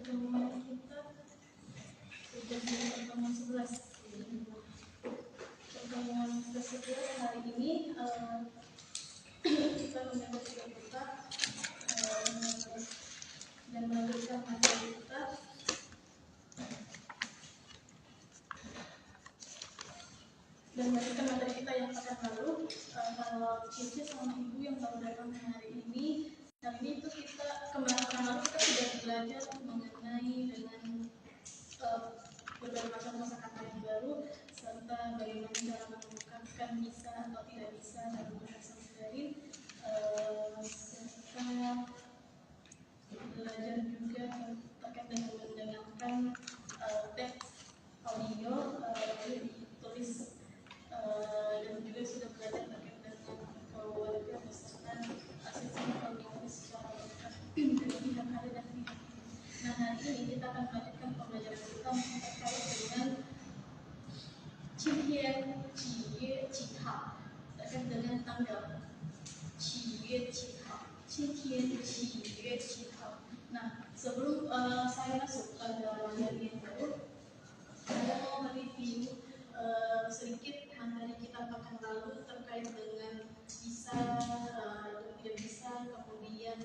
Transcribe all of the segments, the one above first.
pertemuan kita sudah di pertemuan 11. Pertemuan ke-11 hari ini kita mendapat kita dan melanjutkan materi kita. Dan melanjutkan materi kita yang pekan lalu. Kalau Cici sama Ibu yang baru datang hari ini itu kita kemarin lalu kita sudah belajar mengenai dengan beberapa macam kosakata yang baru serta bagaimana cara mengungkapkan bisa atau tidak bisa dalam bahasa Mandarin, serta belajar juga terkait dengan mendengarkan teks audio ditulis, dan juga sudah belajar terkait dengan keluarga beserta asisten komunikasi secara lengkap dari pihak ada dan pihak. Nah, hari ini kita akan melanjutkan pembelajaran kita terkait dengan Qitian, Qiyue, Qihao, terkait dengan tanggal Qiyue, Qihao, Qitian, Qiyue, Qihao. Nah, sebelum saya masuk pada materi yang baru, saya mau mereview sedikit materi kita pekan lalu terkait dengan bisa dan tidak bisa, kemudian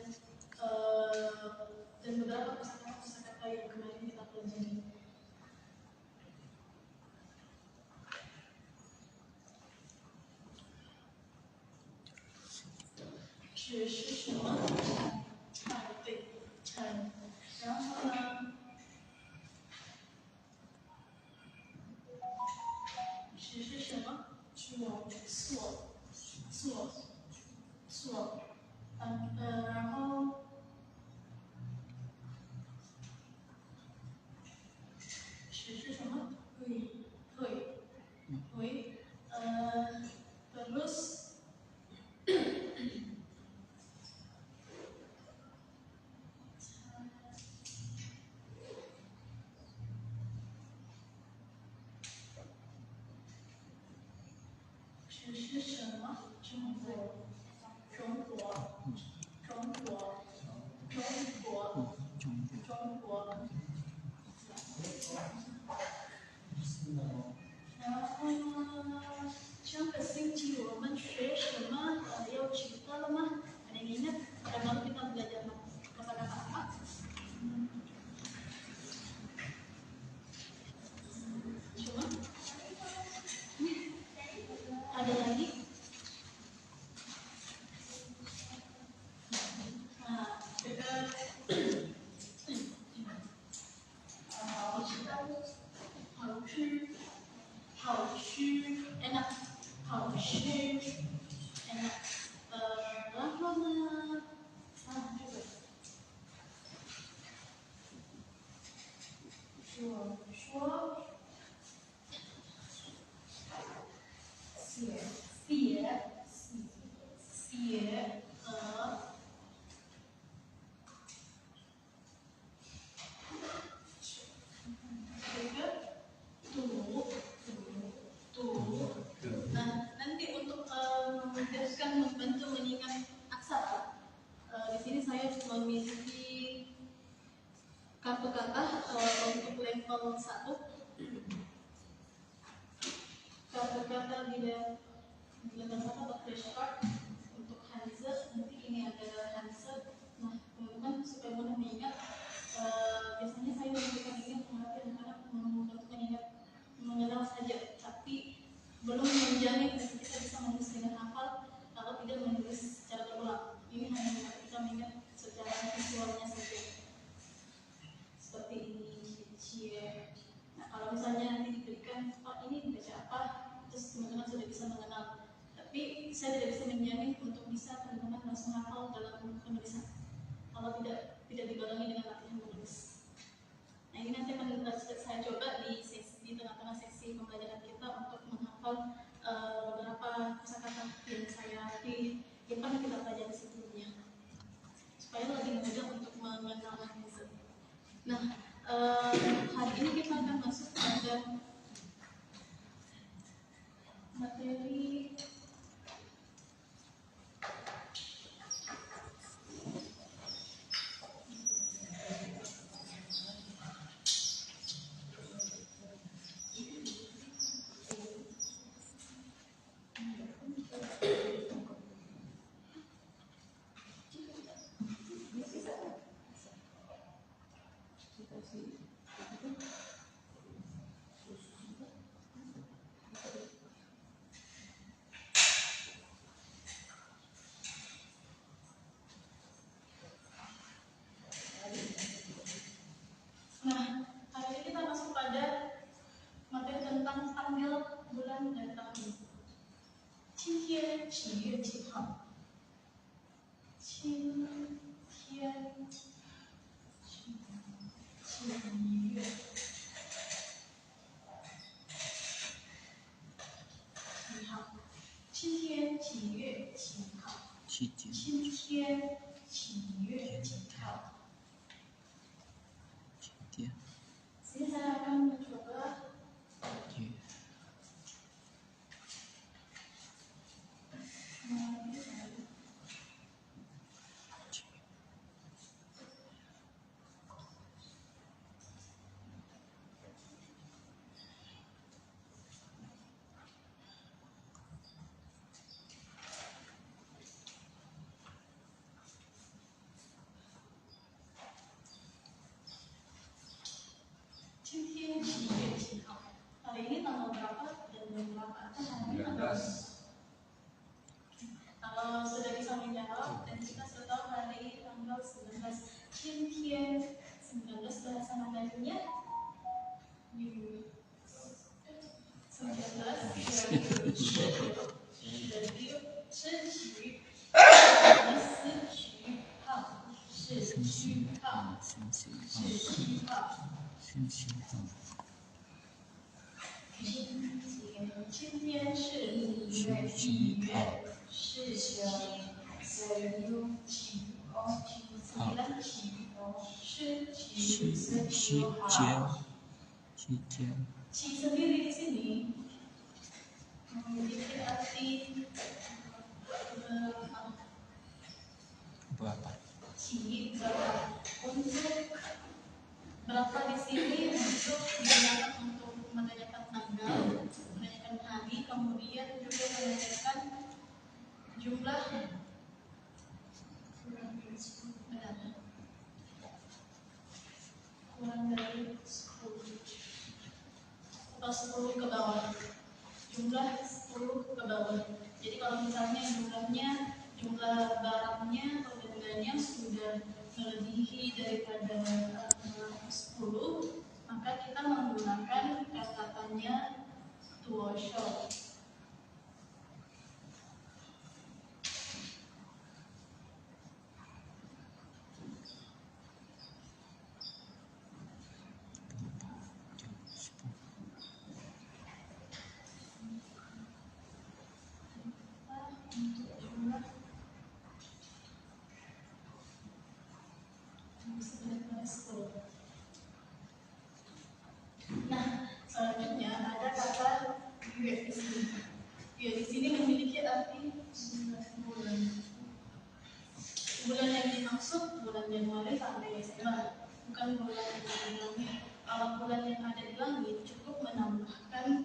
dan beberapa kosakata yang kemarin kita pelajari. 是什么？对，成。然后呢？是什么？错。然后是什么？会。terus是什么？中国。然后上个星期我们学什么？要记得了吗？ada yang ingat? Pada malam kita belajar kata-kata apa? Cuma? Ada lagi? Enak. 然后呢？这个说写和读。Nah, nanti untuk memudahkan membantu mengingat aksara, di sini saya memiliki kartu kata untuk level 1. Kartu kata di level 1 atau flashcard untuk Hanze. Nanti ini ada Hanze. Nah, teman-teman supaya mudah mengingat, biasanya saya memberikan ini pengertian karena membantu mengingat, mengenal saja, tapi belum menjamin kita bisa menulis dengan hafal kalau tidak menulis secara berulang. Ini hanya membuat kita mengingat secara visualnya saja. Seperti ini, cie. Nah, kalau misalnya nanti diberikan, ini dibaca apa, terus teman-teman sudah bisa mengenal. Tapi saya tidak bisa menjamin untuk bisa teman-teman langsung hafal dalam penulisan kalau tidak dibarengi dengan latihan menulis. Nah, ini nanti akan saya coba di tengah-tengah seksi pembelajaran kita untuk menghafal beberapa kosakata yang pernah kita pelajari sebelumnya, supaya lebih mudah untuk mengenal Hanze. Nah, hari ini kita akan masuk pada materi Nah, hari ini kita masuk pada materi tentang tanggal, bulan, dan tahun. 今天几月几号？今天几月几号？今天几月几号？今天几月几号？ Sini saya akan mencoba hari ini tanggal berapa dan bulan berapa? Kalau sudah bisa menjawab dan kita sudah tahu hari ini tanggal 19. 今天 19 bahasa Mandarinnya 19 今天是5月1月是9号。Ci sendiri di sini memiliki arti berapa? Ci berapa? Untuk berapa di sini untuk digunakan untuk menanyakan tanggal, menanyakan hari, kemudian juga menanyakan jumlah kurang dari 10 atau 10 ke bawah, jumlah 10 ke bawah. Jadi kalau misalnya jumlah barangnya atau bendanya sudah melebihi daripada 10, maka kita menggunakan kata-katanya tuosho. Nah, selanjutnya ada kata yue di sini. Yue di sini memiliki arti bulan. Bulan yang dimaksud bulan Januari sampai Desember, bukan bulan yang ada di langit. Kalau bulan yang ada di langit cukup menambahkan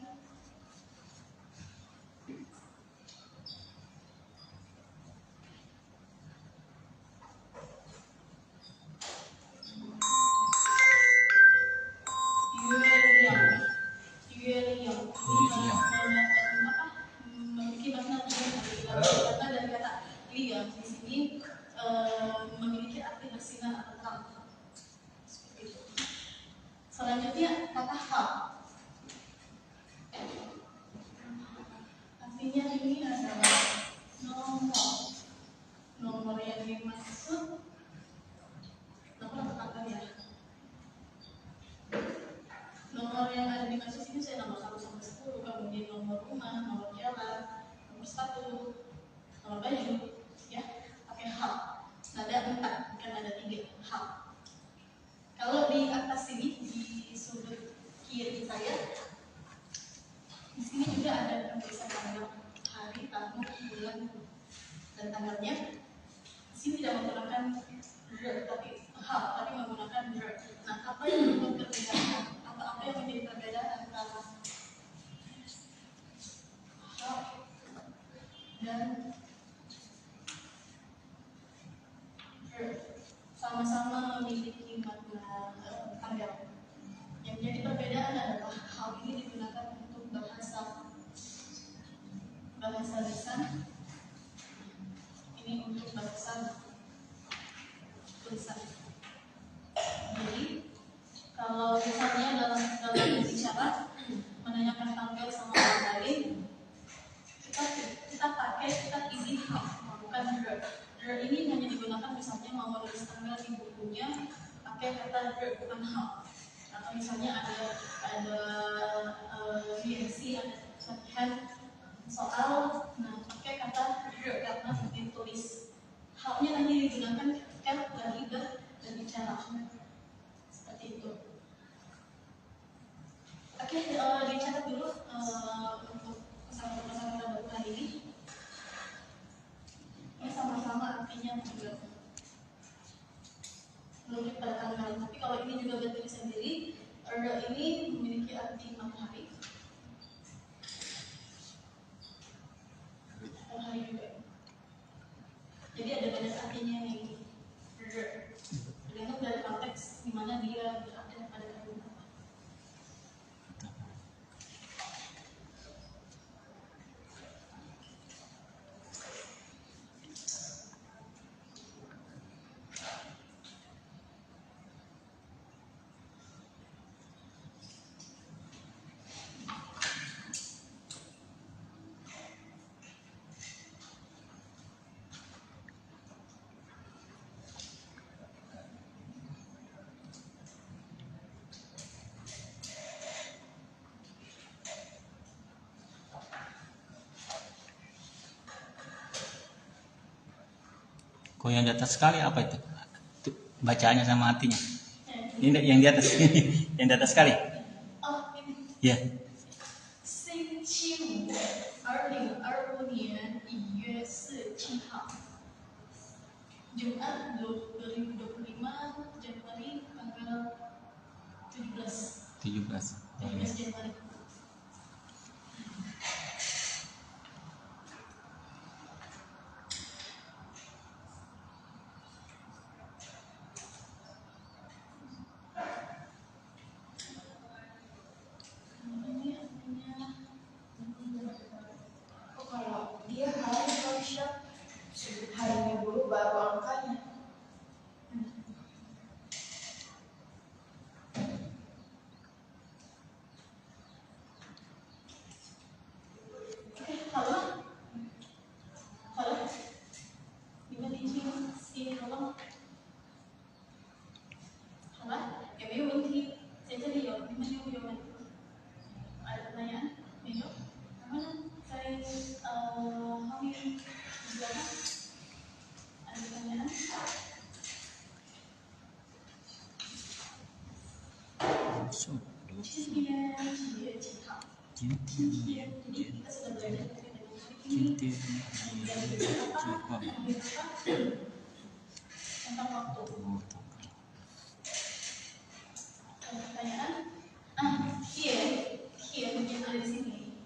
memiliki makna kata dari kata liang di sini memiliki arti bersinar atau terang. Selanjutnya kata hal. Artinya ini adalah nomor yang dimaksud nomor atau angka ya. Nomor yang ada di kasus ini saya nomor 1 sampai 10, kemudian nomor rumah, nomor jalan, nomor sepatu, nomor baju, ya, pakai hal. Nada 4, bukan nada 3, hal. Kalau di atas sini di sudut kiri saya, di sini juga ada penulisan tanggal, hari, tahun, bulan, dan tanggalnya. Di sini tidak menggunakan tapi hal, tapi menggunakan verb. Nah, apa yang membuat perbedaan? Apa yang menjadi perbedaan antara hal dan verb? Sama-sama memiliki makna tanggal. perbedaan adalah hal ini digunakan untuk bahasa lisan, ini untuk bahasa tulisan. Jadi kalau misalnya dalam berbicara menanyakan tanggal sama orang lain, kita pilih bukan her. Her ini hanya digunakan misalnya mau menulis tanggal di bukunya pakai kata her bukan how. Atau misalnya ada reaksi, ada latihan soal, nah pakai kata her karena ditulis. How-nya nanti digunakan ketika lagi berbicara. Seperti itu. Oke, dicatat dulu untuk pesan-pesan kita baru hari ini. Ini sama-sama artinya juga menurut pada tanggal. Tapi kalau ini juga berdiri sendiri, ini memiliki arti matahari. Matahari juga. Jadi ada banyak artinya nih. Tergantung dari konteks di mana dia berada pada kalimat. Kok yang di atas sekali apa itu? Bacaannya sama artinya. Ini yang di atas, yang di atas sekali. Oh, ini. Ya. 星期五，2025年1月17号 Jumat 2025 Januari tanggal 17 Januari. Kalau dia hari konsep harinya dulu baru angkanya. Halo, gimana izin si tolong? Halo, ya memang saya jadi ya, gimana ya? Ada pertanyaan? Ayo, mana? Saya kami berapa? Ada pertanyaan? 今天几月几号？今天 jadi kita sudah belajar tentang waktu. Pertanyaan? Here yang ada di sini,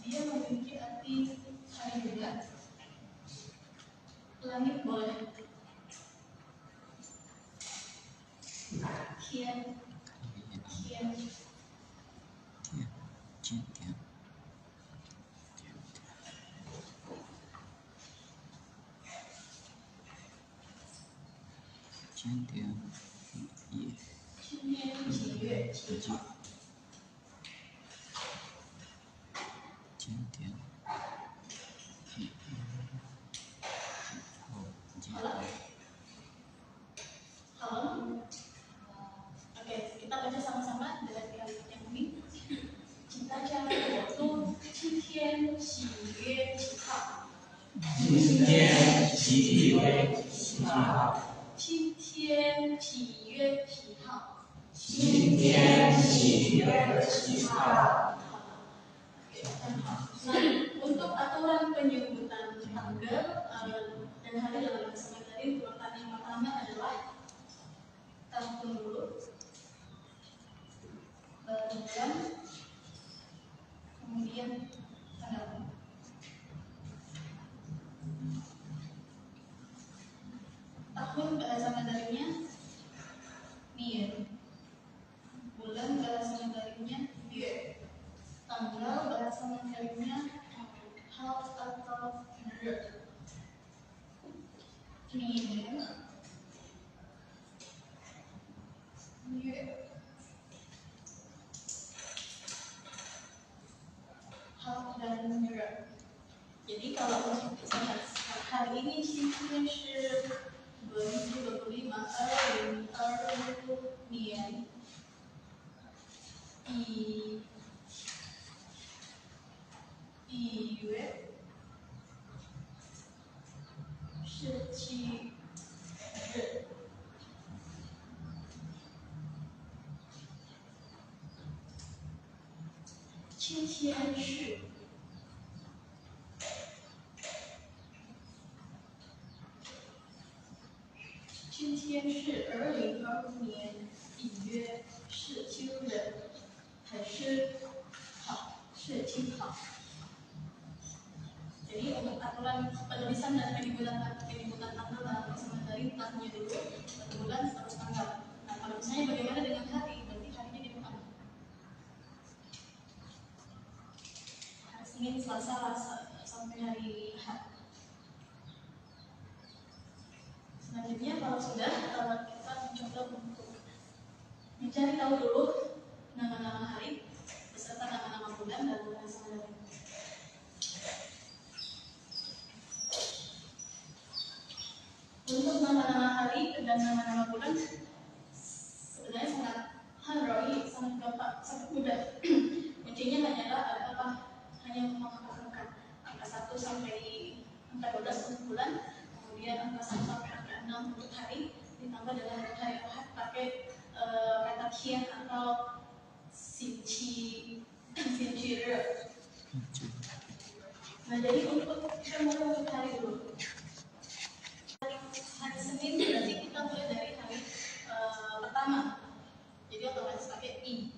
dia memiliki arti hari juga. Langit boleh. Here. 今天几月几号？今天Halo. Oke, kita baca sama-sama dengan kalimat yang ini. Kita cari waktu 今天几月几号？今天几月几号？今天几月几号？今天几月几号？ Nah, untuk aturan penyebutan tanggal dan hari dalam bahasa Mandarin, urutan yang pertama adalah tahun dulu, bulan, kemudian tanggal. Tahun bahasa Mandarinnya nian, bulan bahasa Mandarin dan re. Jadi kalau untuk hari ini Qingtian是25 年1月17日。今天是2025年1月17日，还是好17号。Jadi untuk aturan penulisan dan penyebutan tanggal dalam bahasa Mandarin tahunnya dulu, bulan terus tanggal. Nah, kalau misalnya bagaimana dengan hari? Berarti harinya di depan. Hari Senin, Selasa, sampai hari Ahad. Selanjutnya kalau sudah, kita mencoba untuk mencari tahu dulu nama-nama hari beserta nama-nama bulan dalam bahasa Mandarin. Untuk nama-nama hari dan nama-nama bulan sebenarnya sangat gampang, sangat mudah. Kuncinya hanyalah hanya menghafalkan angka 1 sampai angka 12 untuk bulan, kemudian angka 1 sampai angka 6 untuk hari, ditambah dengan untuk hari Ahad pakai kata tian atau sinci re. Nah, jadi kita mulai untuk hari dulu. Hari Senin berarti kita mulai dari hari pertama, jadi otomatis pakai i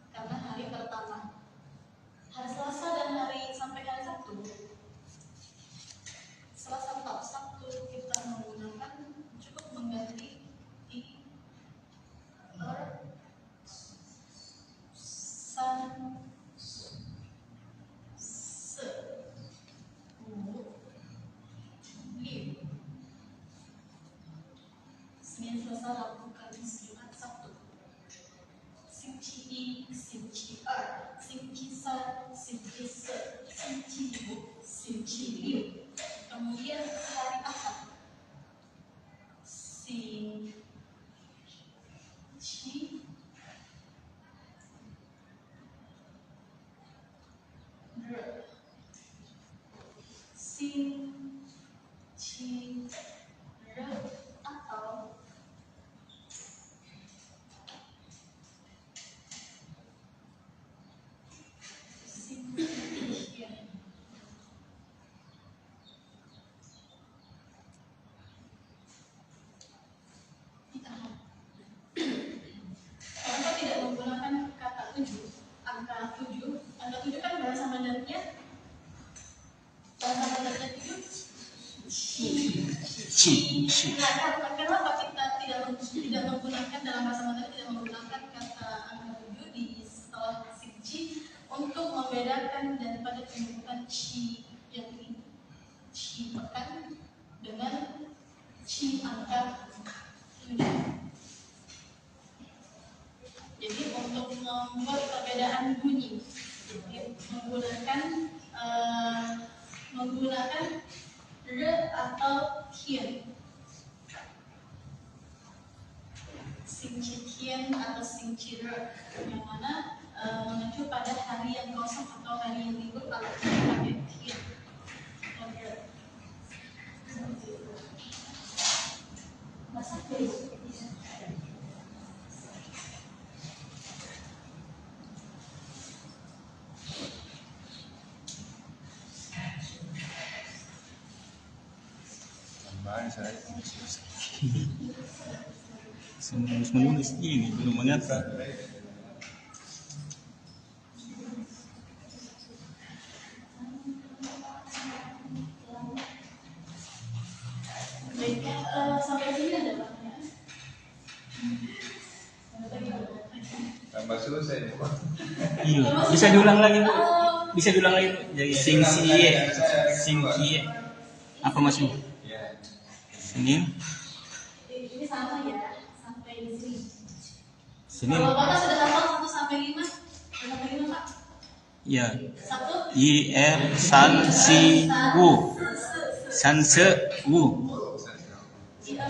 karena hari pertama. Hari Selasa dan sampai hari Sabtu, Selasa atau Sabtu kita menggunakan cukup mengganti i san se u li. Senin, Selasa, Rabu, Kamis, Jumat, Sabtu. 星期一、星期二、星期三、星期四、星期五、星期六。Kemudian hari Ahad. 星期日。星期日atau Kenapa tidak menggunakan kata 7, angka 7? Angka 7 kan bahasa Mandarinnya 7 Kenapa kita tidak menggunakan dalam bahasa Mandarin, tidak menggunakan kata angka 7 di setelah sinci untuk membedakan daripada penyebutan ci yang ini, ci pekan dengan ci angka 7. Jadi untuk membuat perbedaan bunyi, menggunakan re atau tian, Xingqi atau Xingqi re, yang mana mengacu pada hari yang kosong atau hari yang libur kalau kita pakai tian atau re. Masa menulis ini belum mengatur. Sampai sini ada pertanyaan? Tambah susah ya. Iya, bisa diulang lagi Bu. Bisa diulang lagi Bu. Jadi singkie. Apa maksudnya? Ya. Senin. Ini sama ya, sampai di sini. Senin. Kalau Bapak sudah hafal 1 sampai 5, sampai 5 Pak? Ya. 1. Ir san si wu. San se wu. Ir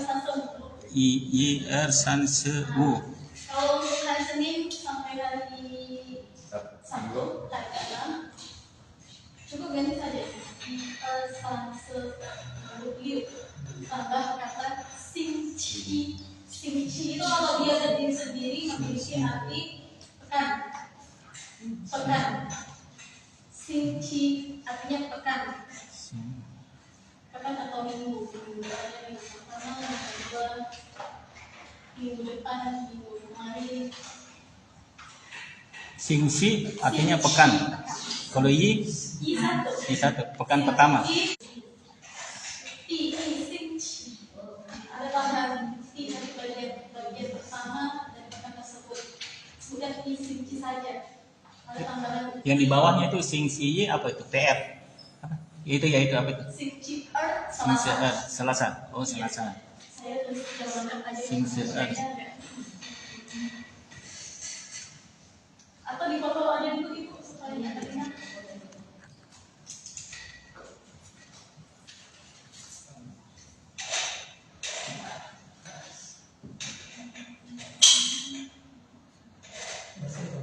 san se wu. Kalau untuk hari Senin sampai hari Sabtu, hari ke-6, cukup ganti saja. San se liu tambah kata sing chi. Sing chi itu kalau dia berdiri sendiri memiliki arti pekan. Pekan. Sing chi artinya pekan. Pekan atau minggu. Minggu pertama, minggu kedua, minggu depan, minggu kemarin. Sing si artinya pekan. Kalau i satu pekan pertama. Sing chi. Ada tambahan i dari bagian pertama dari pekan tersebut. Bukan sing chi saja. Ada tambahan Yang di bawahnya itu sing si apa itu? TR. Apa? Itu ya itu apa itu? sing chi er Sing se Selasa. Selasa. Oh, Selasa. Saya tulis jangan lengkap aja. Sing se Atau di foto aja dulu Ibu supaya ingat.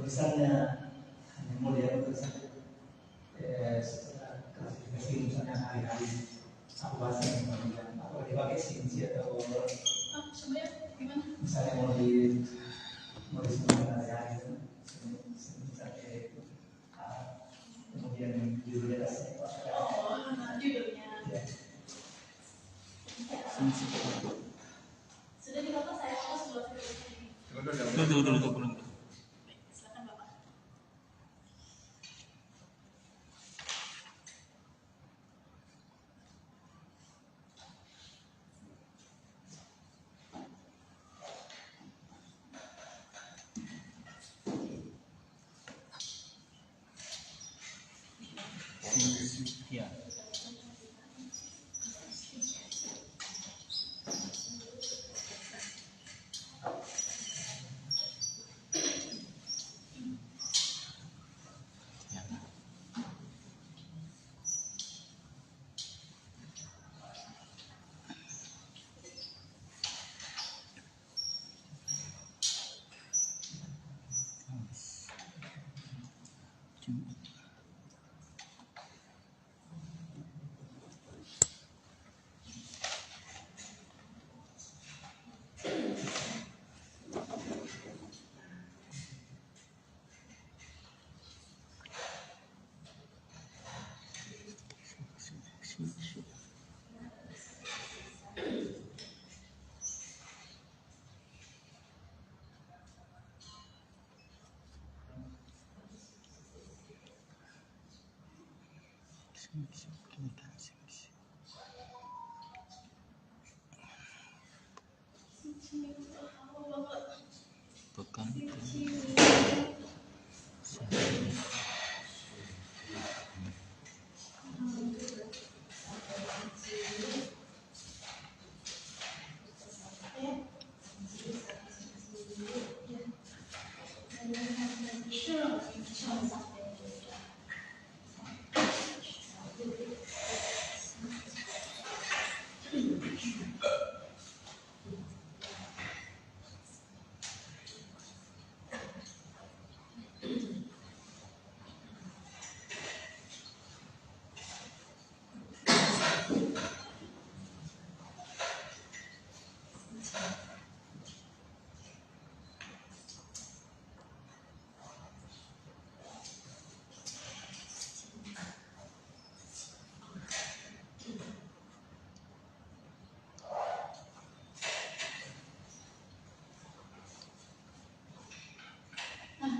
Misalnya hanya mau lihat tulisan setelah klasifikasi misalnya hari-hari aku bahasa yang kemudian apa dipakai sinci atau Sebenarnya gimana? misalnya mau disebutkan hari-hari misalnya itu kemudian judulnya atasnya itu apa? Oh, judulnya. Ya. Sing si. Sudah di foto saya foto sebelah kiri. Tunggu belum. Silakan Bapak. Sing si. Ya. Pekan.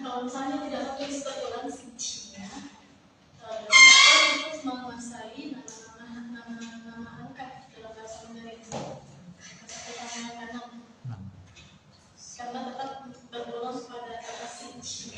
Kalau misalnya tidak pakai sebagai orang sincinya, Bapak harus menguasai nama angka dalam bahasa Mandarin. Kata kanan, karena tetap berulang pada kata sinci.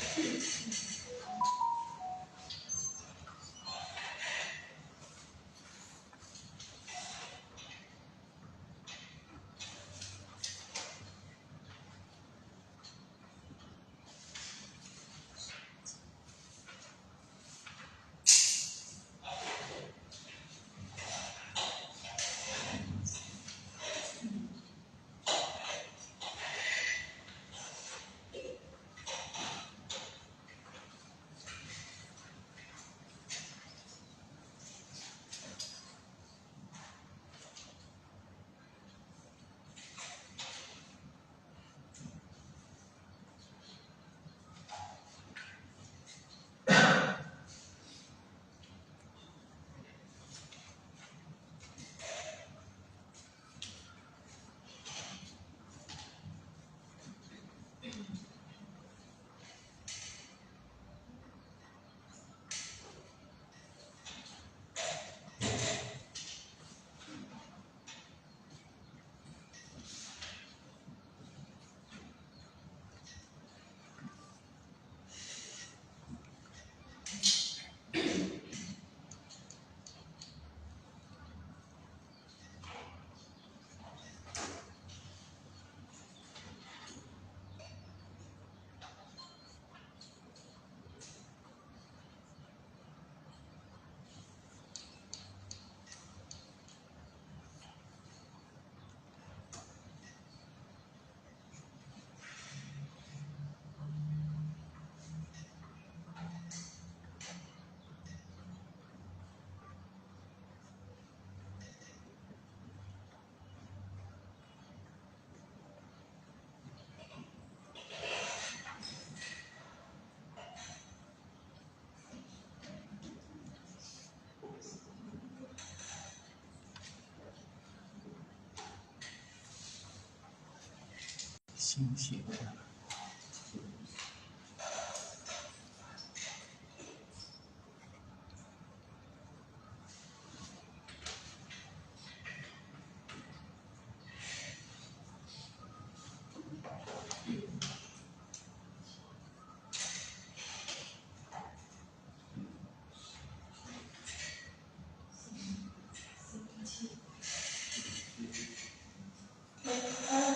Sing si.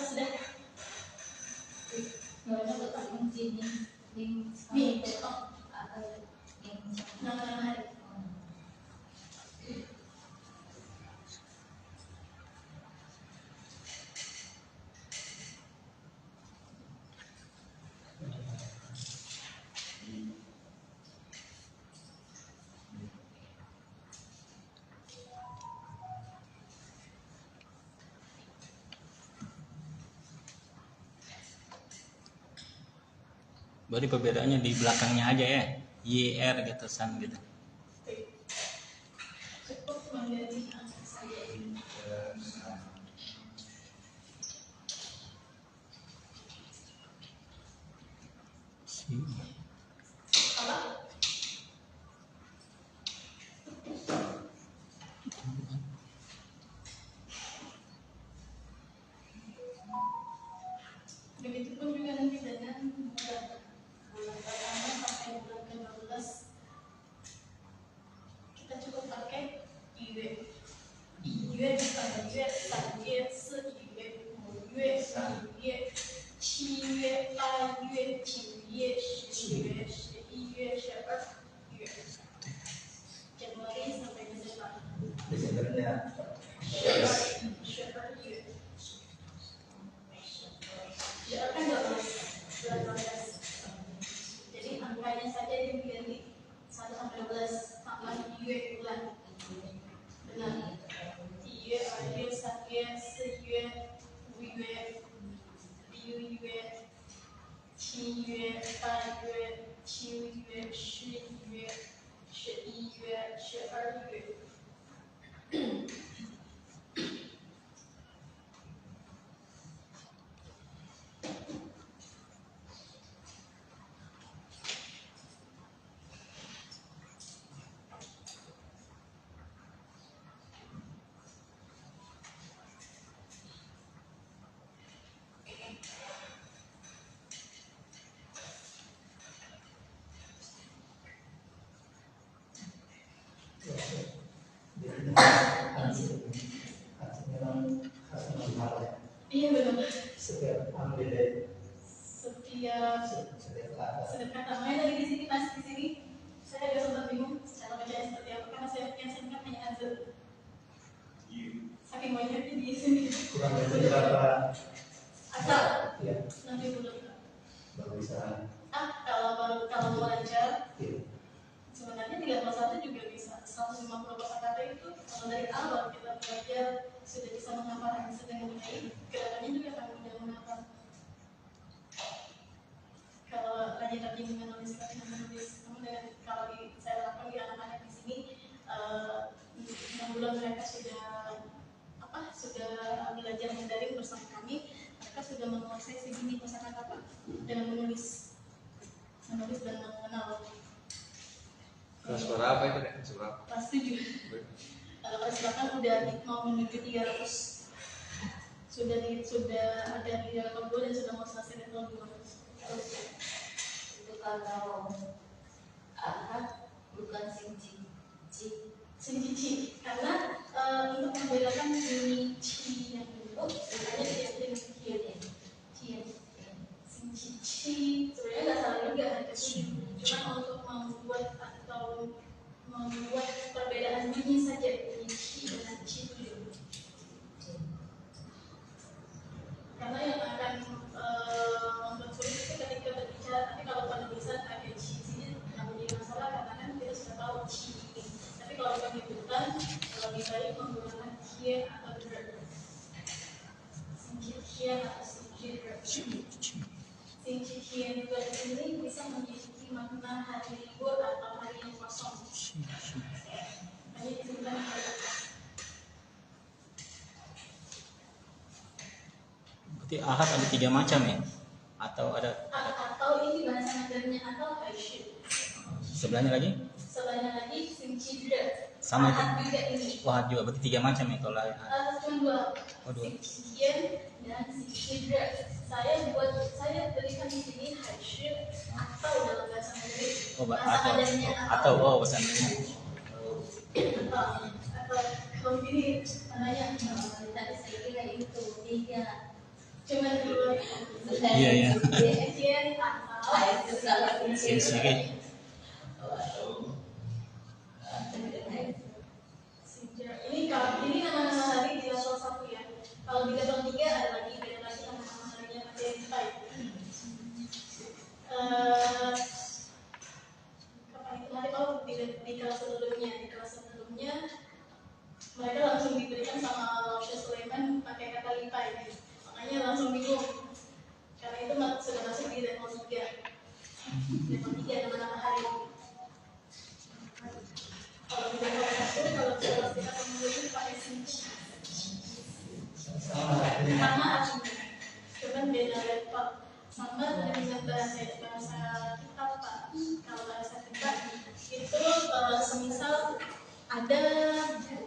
Sudah. Soalnya letak kunci di Nih, oh, atau yang nama hari. Berarti perbedaannya di belakangnya aja ya. YR gitu san gitu. Cukup mengganti angka saja ini. Si. Apa? Begitupun juga nanti dengan bulan pertama sampai bulan ke-12 kita cukup pakai IUE. IUE bukan IUE, 3月、4月、5月、6月、7月、8月、9月、10月、11月、12月。Januari sampai Desember. Desembernya 12 月。Ya kan 12. Jadi angkanya saja yang diganti 1 sampai 12 tambah IUE bulan. Benar. IUE, 2月、3月、4月、5月、6月、7月、8月、9月、10月、11月、12月。Iya benar. setiap ambil dari Setiap setiap kata sedekah namanya dari di sini mas di sini saya agak sempat bingung cara bacanya seperti apa karena saya yang singkat hanya azal. Saking banyaknya di sini. kurang dari berapa Asal ya nanti dulu. baru bisa Kalau mau lancar ya. sebenarnya di level 1 juga bisa 150 kosakata itu kalau dari awal kita belajar sudah bisa menghafal hadis dengan baik, kedepannya juga akan mudah menghafal. Kalau rajin-rajin menulis, namun dengan kalau saya lakukan di anak-anak di sini 6 bulan mereka sudah belajar Mandarin bersama kami, mereka sudah menguasai segini kosakata dengan menulis dan mengenal. Kelas berapa itu deh? Kelas berapa? Kelas 7. Kalau kelas 8 udah mau menuju 300. Sudah ada di level 2 dan sudah mau selesai level 2. itu kalau ahad bukan Cici karena untuk membedakan ini ci yang dulu sebenarnya dia dengan kian cici sebenarnya nggak salah juga ada cuma untuk membuat perbedaan bunyi saja bunyi ci dengan ci itu karena yang akan membuat sulit itu ketika berbicara tapi kalau pada bisa ada ci sini nggak menjadi masalah karena kan kita sudah tahu ci ini tapi kalau kita menyebutkan lebih baik menggunakan kian atau ber kian atau kian juga di sini bisa memiliki makna hari libur atau hari yang kosong hanya disebutkan hari Berarti ahad ada 3 macam ya? Atau ada Atau ini bahasa Mandarinnya atau Haishir. sebelahnya lagi? Sebelahnya lagi Sinchidra. Sama itu? Ahad juga ini. Wah juga berarti 3 macam ya kalau ahad. Cuma dua. Oh, dua. Sinchien dan Sinchidra. Saya berikan di sini Haishir atau dalam bahasa Mandarin. Oh, Bahasa atau Mandarinnya atau oh bahasa Mandarin. atau kalau gini namanya tadi saya kira itu tiga cuma dua Iya, iya. Sinchien atau Sedikit. ini nama-nama hari di level 1 ya. Kalau di level 3 ada lagi beda lagi nama-nama harinya masih yang baik. Kapan itu nanti kalau di kelas sebelumnya mereka langsung diberikan sama Lausya Sulaiman pakai kata lipai, makanya langsung bingung karena itu sudah masuk di level 3. Level 3 nama-nama hari. Kalau di level 1 kalau kita itu pakai sinci sama artinya, cuman beda level. Sama dengan bahasa kita Pak. Kalau bahasa kita itu semisal ada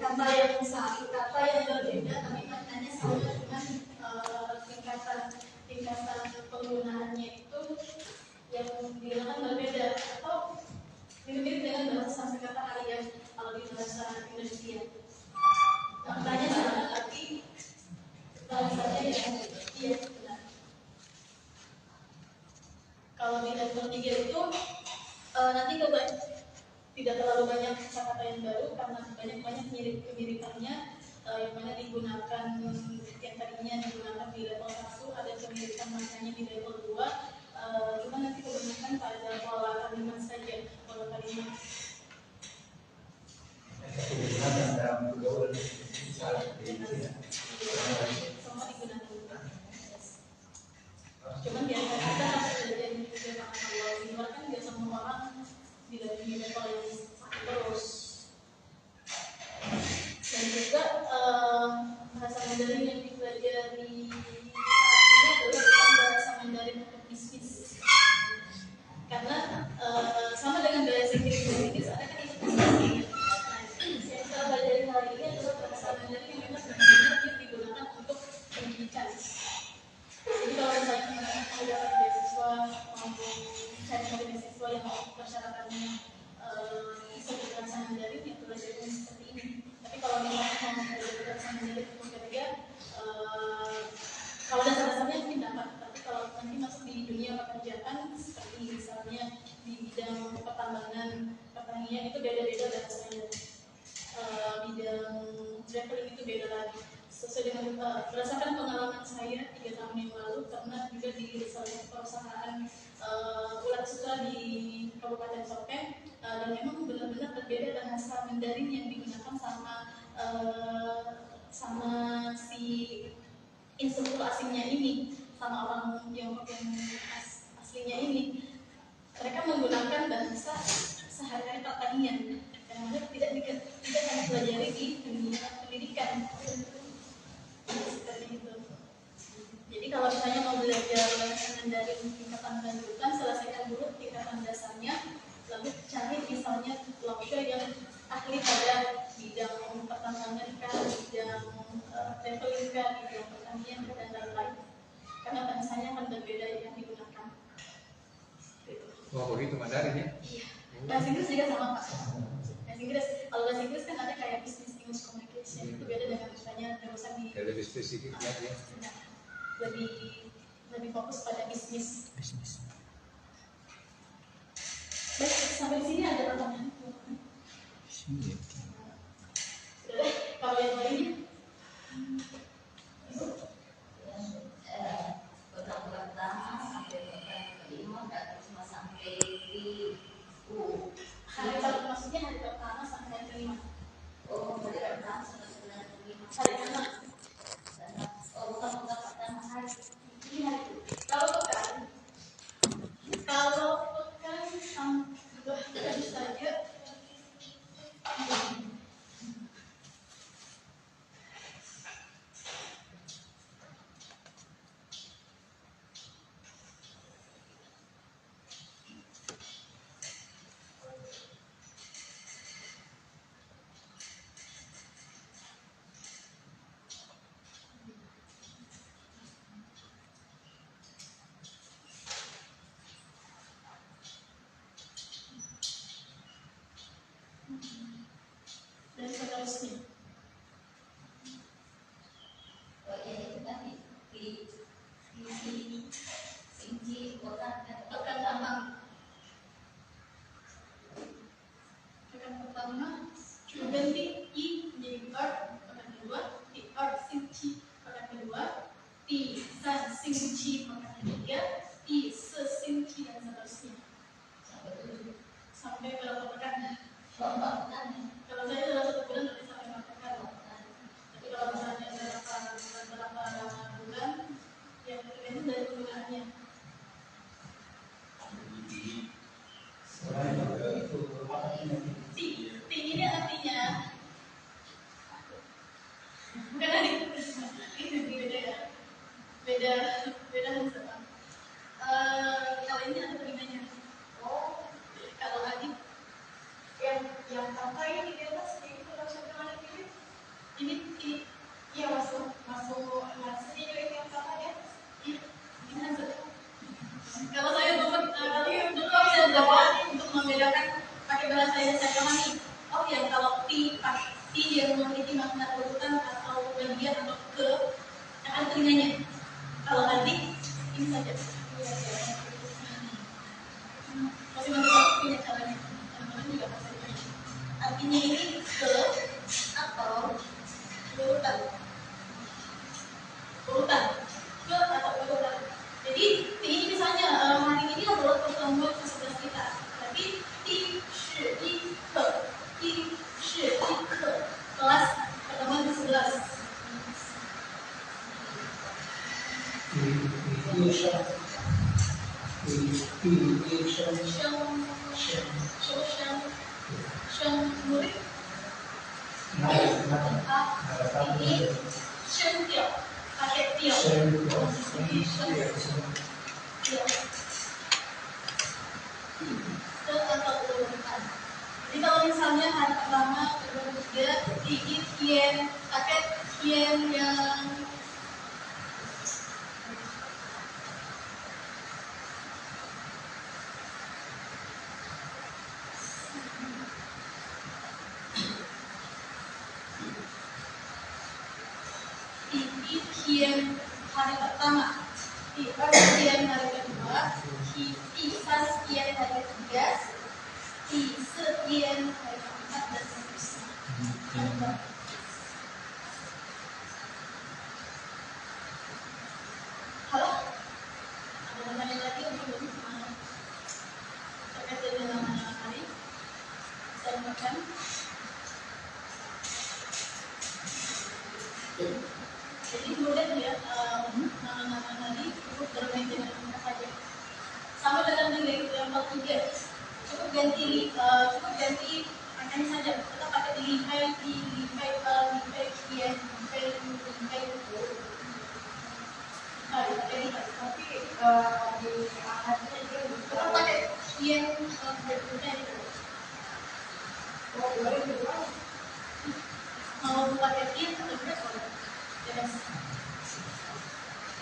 kata yang berbeda tapi maknanya sama, dengan tingkatan penggunaannya itu yang digunakan berbeda atau mirip-mirip dengan bahasa Sanskerta harian kalau di bahasa Indonesia. Maknanya sama tapi bahasanya yang iya benar. Kalau di level 3 itu nanti tidak terlalu banyak kata-kata yang baru karena banyak kemiripannya, yang mana digunakan yang tadinya digunakan di level 1 ada kemiripan maknanya di level 2, cuma nanti kebanyakan pada pola kalimat saja, pola kalimat. Semua digunakan. Cuman biasanya kita harus belajar juga makna Allah. Di luar kan biasa semua orang di level yang terus. Dan juga bahasa Mandarin yang dipelajari saat ini adalah bahasa Mandarin untuk bisnis. Karena sama dengan bahasa Inggris ada kan itu bisnis. Yang kita pelajari hari ini adalah bahasa Mandarin yang memang benar-benar digunakan untuk pendidikan. Jadi kalau misalnya ada beasiswa maupun cari beasiswa yang persyaratannya bisa berbahasa Mandarin, ya pelajaran seperti ini. Tapi kalau misalnya mau belajar bahasa Mandarin untuk kerja, kalau dasar-dasarnya mungkin dapat. Tapi kalau nanti masuk di dunia pekerjaan, seperti misalnya di bidang pertambangan, pertanian itu beda-beda bahasanya. Bidang traveling itu beda lagi. Sesuai dengan berdasarkan pengalaman saya 3 tahun yang lalu, karena juga di salah satu perusahaan ulat sutra di Kabupaten Sopeng, dan memang benar-benar berbeda bahasa Mandarin yang digunakan sama si instruktur asingnya ini, sama orang Tiongkok yang aslinya ini. Mereka menggunakan bahasa sehari-hari pertanian yang mana tidak kami pelajari di dunia pendidikan. Seperti itu. Jadi kalau misalnya mau belajar bahasa Mandarin tingkatan lanjutan, selesaikan dulu tingkatan dasarnya, lalu cari misalnya Lausya yang ahli pada bidang pertambangan kah, bidang traveling kah, bidang pertanian dan lain-lain. Karena bahasanya akan berbeda yang digunakan. Oh begitu Mandarin ya? Iya. Bahasa Inggris juga sama Pak. Bahasa Inggris, kalau bahasa Inggris kan ada kayak business English communication, itu beda dengan misalnya jurusan di Ya lebih spesifik ya. lebih fokus pada bisnis. Baik, sampai di sini ada pertanyaan. Sudah deh, kalau yang lainnya. Pertama sampai kelima dan cuma sampai di Hari pertama, maksudnya hari pertama sampai hari kelima. oh dari pertama sampai bulan kelima Hari kelima. oh bukan pertama hari Ini hari itu. Kalau pekan sampai saja 第3星期pangkatnya 3, di 4 星期 dan seterusnya. Sampai berapa pekan? Kalau saya dalam 1 bulan berarti sampai 4 pekan. Tapi kalau misalnya berapa bulan, ya tergantung dari penggunaannya. T ini artinya bukan adik, ini beda ya, beda sama. Kalau ini ada telinganya. Oh, Kalau adik yang kakak ini di atas itu maksudnya mana ini? ini Iya masuk nasinya juga ini yang kakak ya? ini Hansa. Kalau saya dulu saya belajar untuk membedakan pakai bahasa yang saya pahami. Oh ya, kalau T yang memiliki makna urutan atau bagian atau ke yang ada telinganya. Kalau adik ini saja. Masing-masing punya caranya. Teman-teman juga pasti punya. Artinya ini ke atau urutan. Ke atau urutan. Jadi ini misalnya hari ini adalah pertemuan ke-11 kita. Tapi T是一课 kelas pertemuan ke-11. Sheng murid. Ini sheng tiao, pakai tiao. Ke atau urutan. Jadi kalau misalnya hari pertama, kedua, ketiga, dikit kien, pakai kien yang kien hari pertama, kien hari kedua, kien hari ketiga, kien hari keempat dan seterusnya. Halo? Ada pertanyaan lagi belum? Terkait dengan nama hari? Saya makan. Jadi kemudian ya nama-nama tadi cukup bermain dengan apa saja. Sama dengan nilai level 3. Cukup ganti angkanya saja. Kita pakai lihai, kien, Tapi di ahadnya dia kita pakai kien berikutnya itu. Oh, boleh juga. Mau pakai kien atau boleh. Bebas.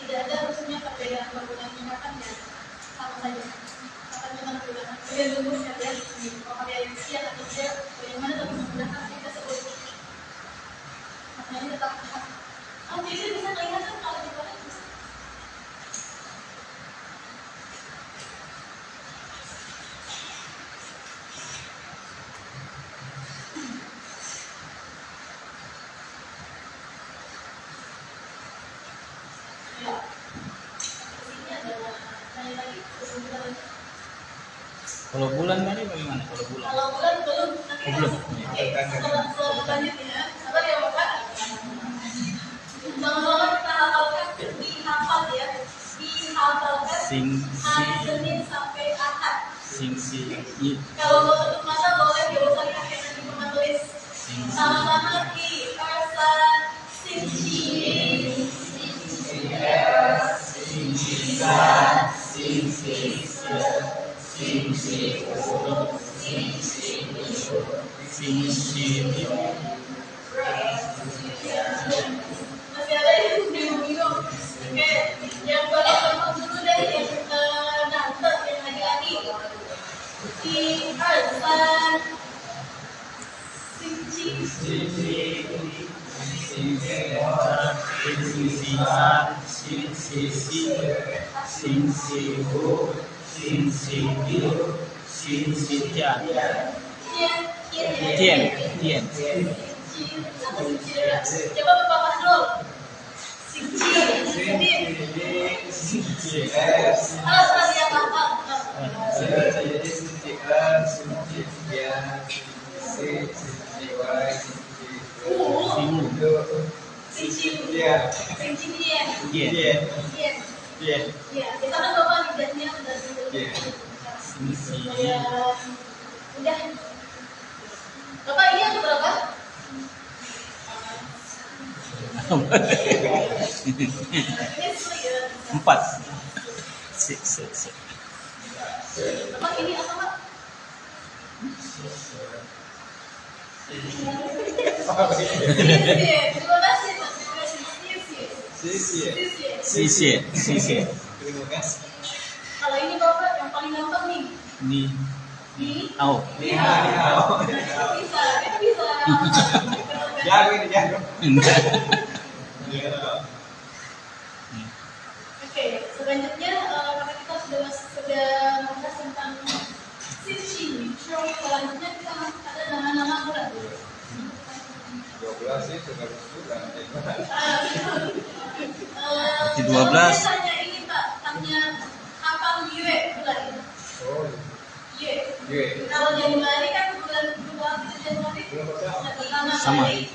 Tidak ada harusnya perbedaan penggunaan tingkatan ya, sama saja. Akan dengan penggunaan tergantung ya, kalau pakai sian atau tidak, bagaimana tapi menggunakan kita sebut. Maknanya tetap tepat. Oh, jadi bisa kelihatan kalau di bawah bisa. Kalau bulan tadi bagaimana? Kalau bulan? Kalau bulan belum. Oh, belum. Selanjutnya, sabar ya Bapak. Sama-sama kita hafalkan, dihafal ya, dihafalkan hari Senin sampai Ahad. Kalau mau tutup mata boleh, gak usah pakai nanti papan tulis. Sama-sama di persan masih ada yang bingung-bingung. Oke, yang paling gampang dulu deh yang nanti yang lagi-lagi. Di persan Tien. Coba Bapak Masrul. Singci. Salah dia apa? Iya. Kita kan bapak lidahnya udah dulu. Udah. Bapak ini yang berapa? Empat. Bapak ini apa pak? Terima kasih pak. Sisi. Kalau ini bapak yang paling gampang nih. Ni. Ini. Au. Bisa. Jago. Oke, selanjutnya karena kita sudah membahas tentang sisi, selanjutnya kita masuk pada nama-nama bulan. 12 sih sudah bulan. Di 12. Tanya ini pak, tanya apa Yue bulan? Oh, Yue. Kalau Januari kan bulan Januari. Pertama Sama. kali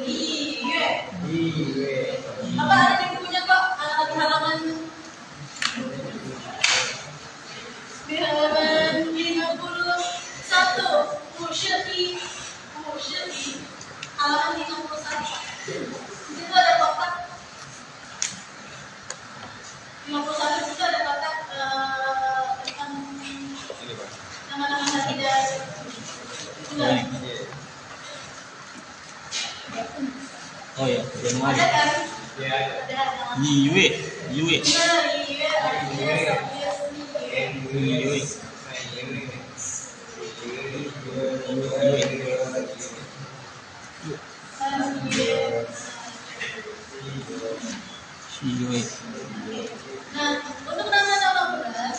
Yue. Iwe. Apa ada yang punya kok di halaman 51 Musyri halaman 51 itu ada kotak 51 itu ada kotak tentang Ini Pak. nama-nama hari dan bulan. Oh ya, Januari. Ada kan? Ya. Ada. Yue. Yue. Yue. Nah, untuk nama-nama bulan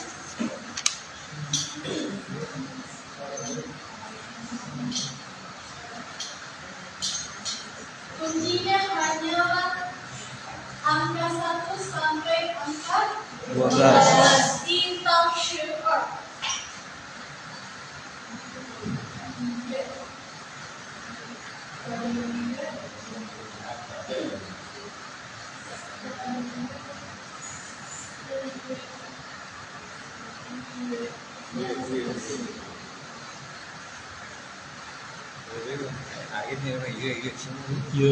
kuncinya hanyalah angka 1 sampai angka 12. Tintang syukur. Akhirnya iya. Yue.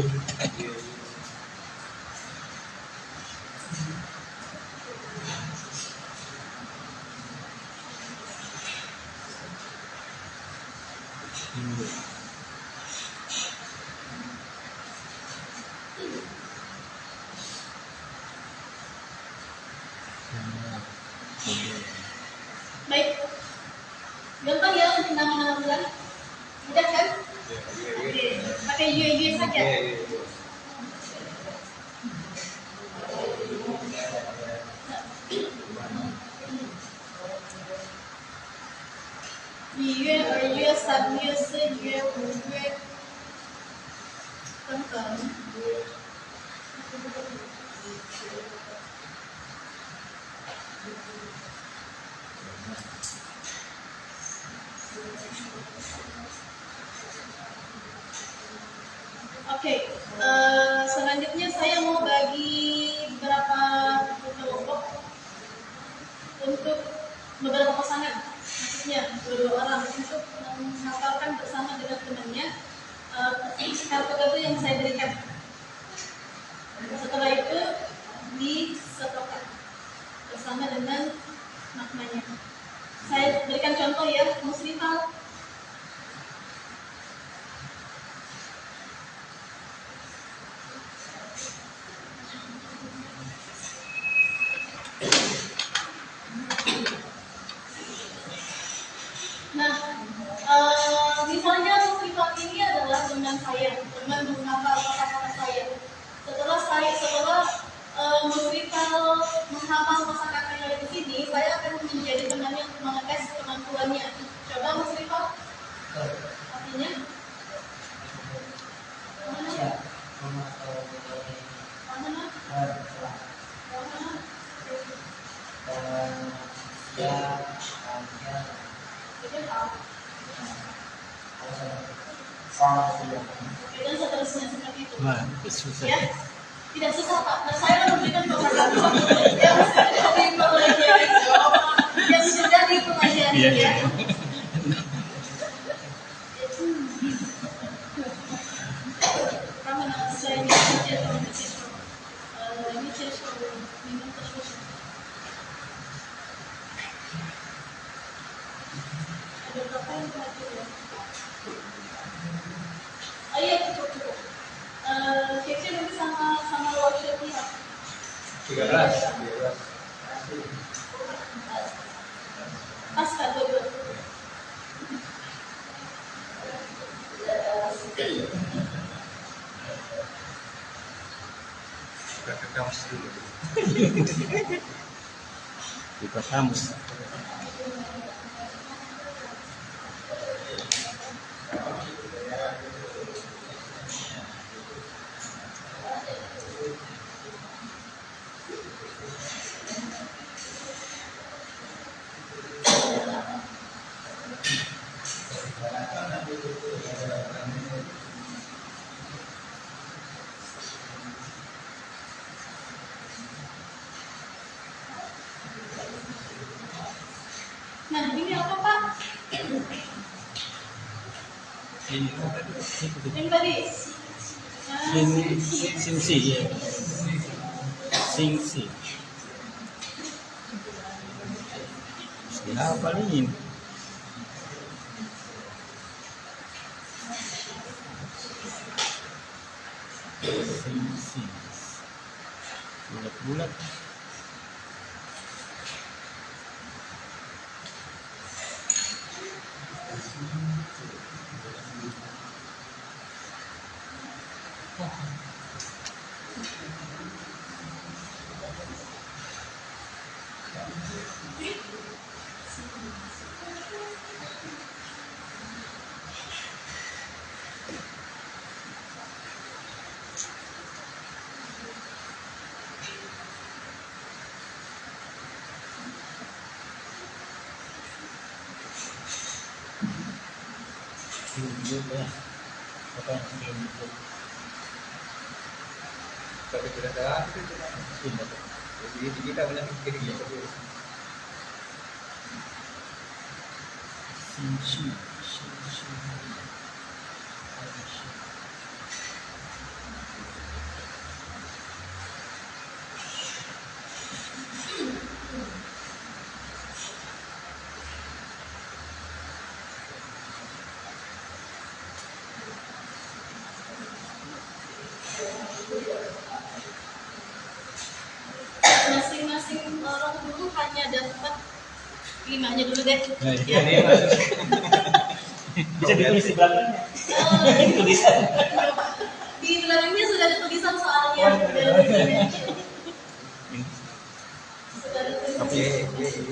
Baik. Gampang ya untuk nama-nama bulan? Mudah kan? Oke. Pakai Yue saja.1月、2月、3月、4月、5月等等。Oke, selanjutnya saya mau bagi beberapa kelompok untuk beberapa pasangan, maksudnya dua orang untuk menghafalkan bersama dengan temannya kartu-kartu yang saya berikan. Setelah itu disetorkan bersama dengan maknanya. Saya berikan contoh ya, Muslimah. Nah, misalnya Muslimah ini adalah teman saya, teman menghafal kata-kata saya. Setelah Muslimah menghafal kata-kata yang ada di sini, saya akan menjadi temannya untuk mengetes kemampuannya. Coba Muslimah, artinya? Mana? Oke, dan seterusnya seperti itu. Wah, susah. Ya, tidak susah Pak. Nah, saya memberikan pemahaman yang sudah dipelajari, yang sudah dipelajari Iya, ya. iya. Kami saya ini cesto minum terus. Ada berapa yang terakhir ya? Oh iya, cukup. Kece nanti sama workshopnya. 13. Pas kan dua. Sudah ke kamus dulu. Buka kamus. Nah, ini apa Pak? Ini Yang tadi? Simsi ya. Simsi. Apa ini? Simsi. Bulat-bulat. Tapi tidak ada itu. Jadi kita banyak pikir gitu. Simsi. Masing-masing orang dulu hanya dapat 5-nya dulu deh. Iya, bisa ditulis di belakangnya. Ini tulisan. Di belakangnya sudah ada tulisan soalnya. Sudah ada tulisan.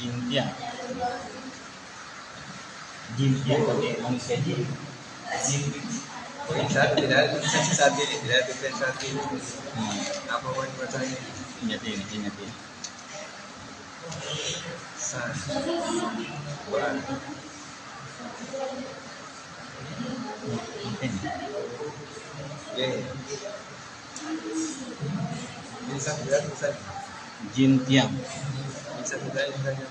Jintiang. Jintiang pakai manusia jin. Tidak ada tulisan saat ini, tidak ada tulisan saat ini. Apa pun bacanya? Ingat ini. Bisa tidak tulisan? Jintiang. Bisa tidak misalnya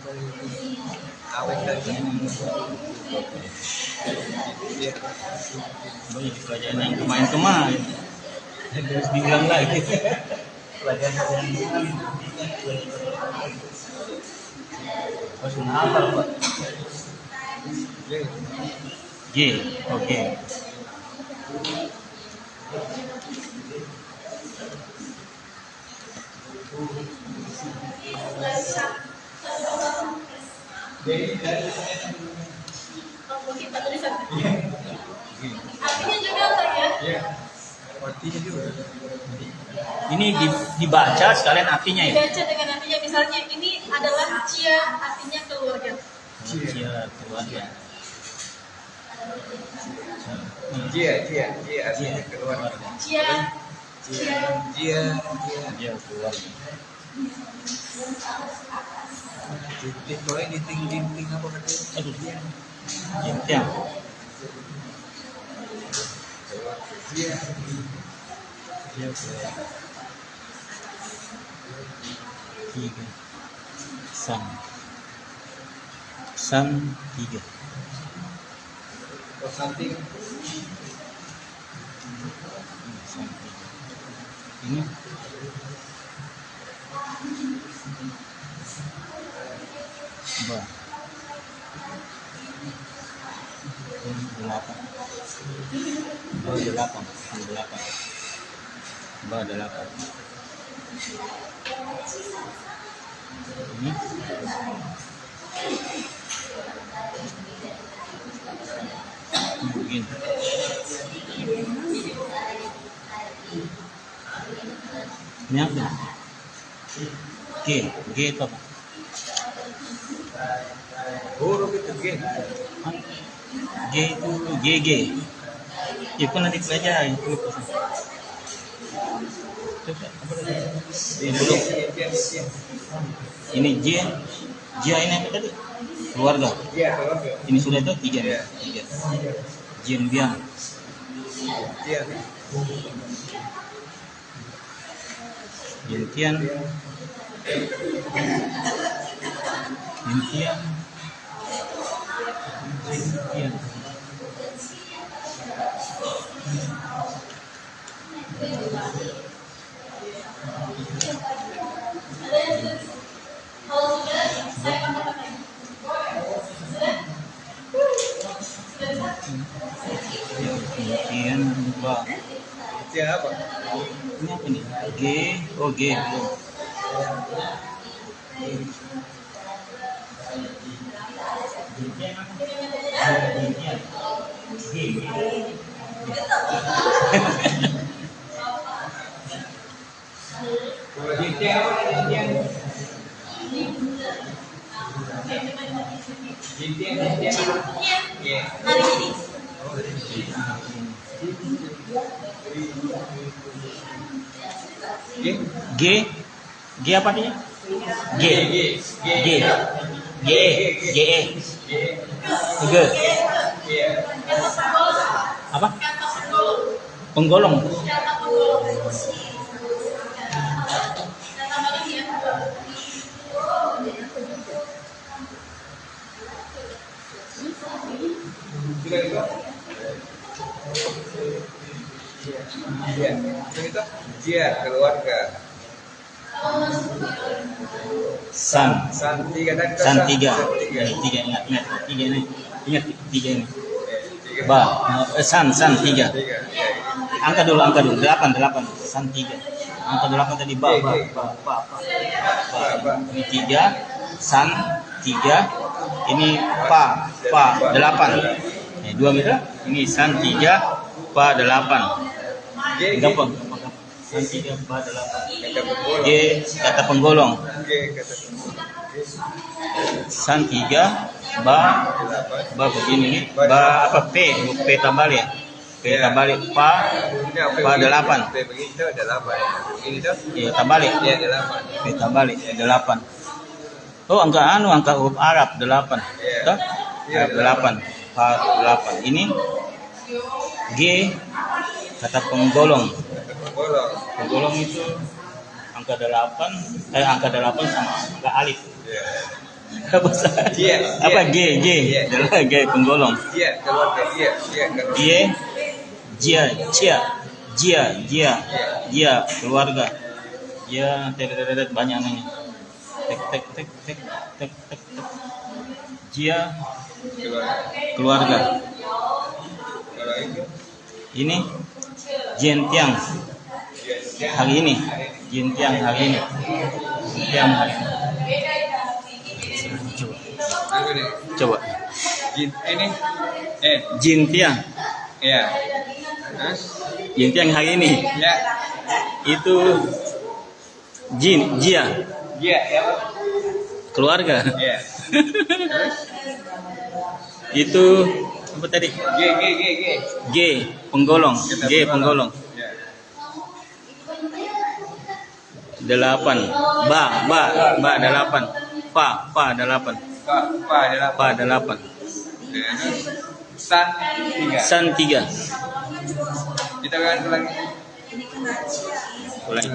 apa yang tadi? Banyak pelajaran yang kemarin. Harus diulang lagi. Pelajaran yang kemarin. Harus menghafal Pak. G. Oke. Kita tulisan. Artinya juga Pak ya? Iya. Artinya juga. Ini dibaca sekalian artinya ya. Dibaca dengan artinya, misalnya ini adalah cia, artinya keluarga. Cia keluarga. Dia artinya keluarga. Cia Dia keluarga. Jinting, kalau ini jinting apa katanya? Aduh. Jintiang. Jia. Jia tiga. San tiga. Oh, something. San tiga. Ini ba. Ini 8. Ba 8. Ba 8. Ini begini. Ini apa? G itu apa? Huruf itu G. G itu GG. Itu nanti pelajari. Ini J ini apa tadi? Keluarga. Iya, keluarga. Ini sudah itu tiga. Iya. Tiga. Jian Iya. Jintian. Kalau sudah, saya tambahkan lagi. Jintian ba. Jia apa? Ini apa nih? G belum. Kalau Jia apa? Jia. Iya. Hari ini. G apa dia? G. Apa? Penggolong. Sudah itu? Iya. Sudah itu? Jia, keluarga. San Tiga tadi. tiga. Tiga. Tiga ingat tiga ini. Ingat tiga ini. Tiga. Ba. San tiga. Tiga. Iya. Angka dulu 8 San 3. Angka 8 tadi ba. Ini 3 San 3. Ini pa 8. Ini 2 meter. Ini San 3 pa 8. Gampang. San 3 pa 8. G kata penggolong. San 3 ba begini nih. Ba apa P tabal ya. P tabalik pa 8. Begitu ada 8. Ini tuh? Iya tabalik. Iya ada 8. P tabalik 8. Oh angka huruf Arab 8. Toh? Iya. 8. Pa 8. Ini G kata penggolong. Penggolong itu angka 8 sama angka alif. Iya. Apa G adalah G penggolong. Iya, keluarga. Iya. Jia keluarga. Ya banyak namanya. Tek. Jia keluarga. Kalau itu Ini Jintiang hari ini. Jintiang hari ini. Coba. ini Jintiang. ya. Terus Jintiang hari ini. ya. Itu Jia Iya, ya. keluarga. Iya. Itu apa tadi? G penggolong. Iya. 8 ba 8 pa 8 Pak ada 8. pa 8 Terus San 3. San 3 Kita akan ulangi. Ulangi.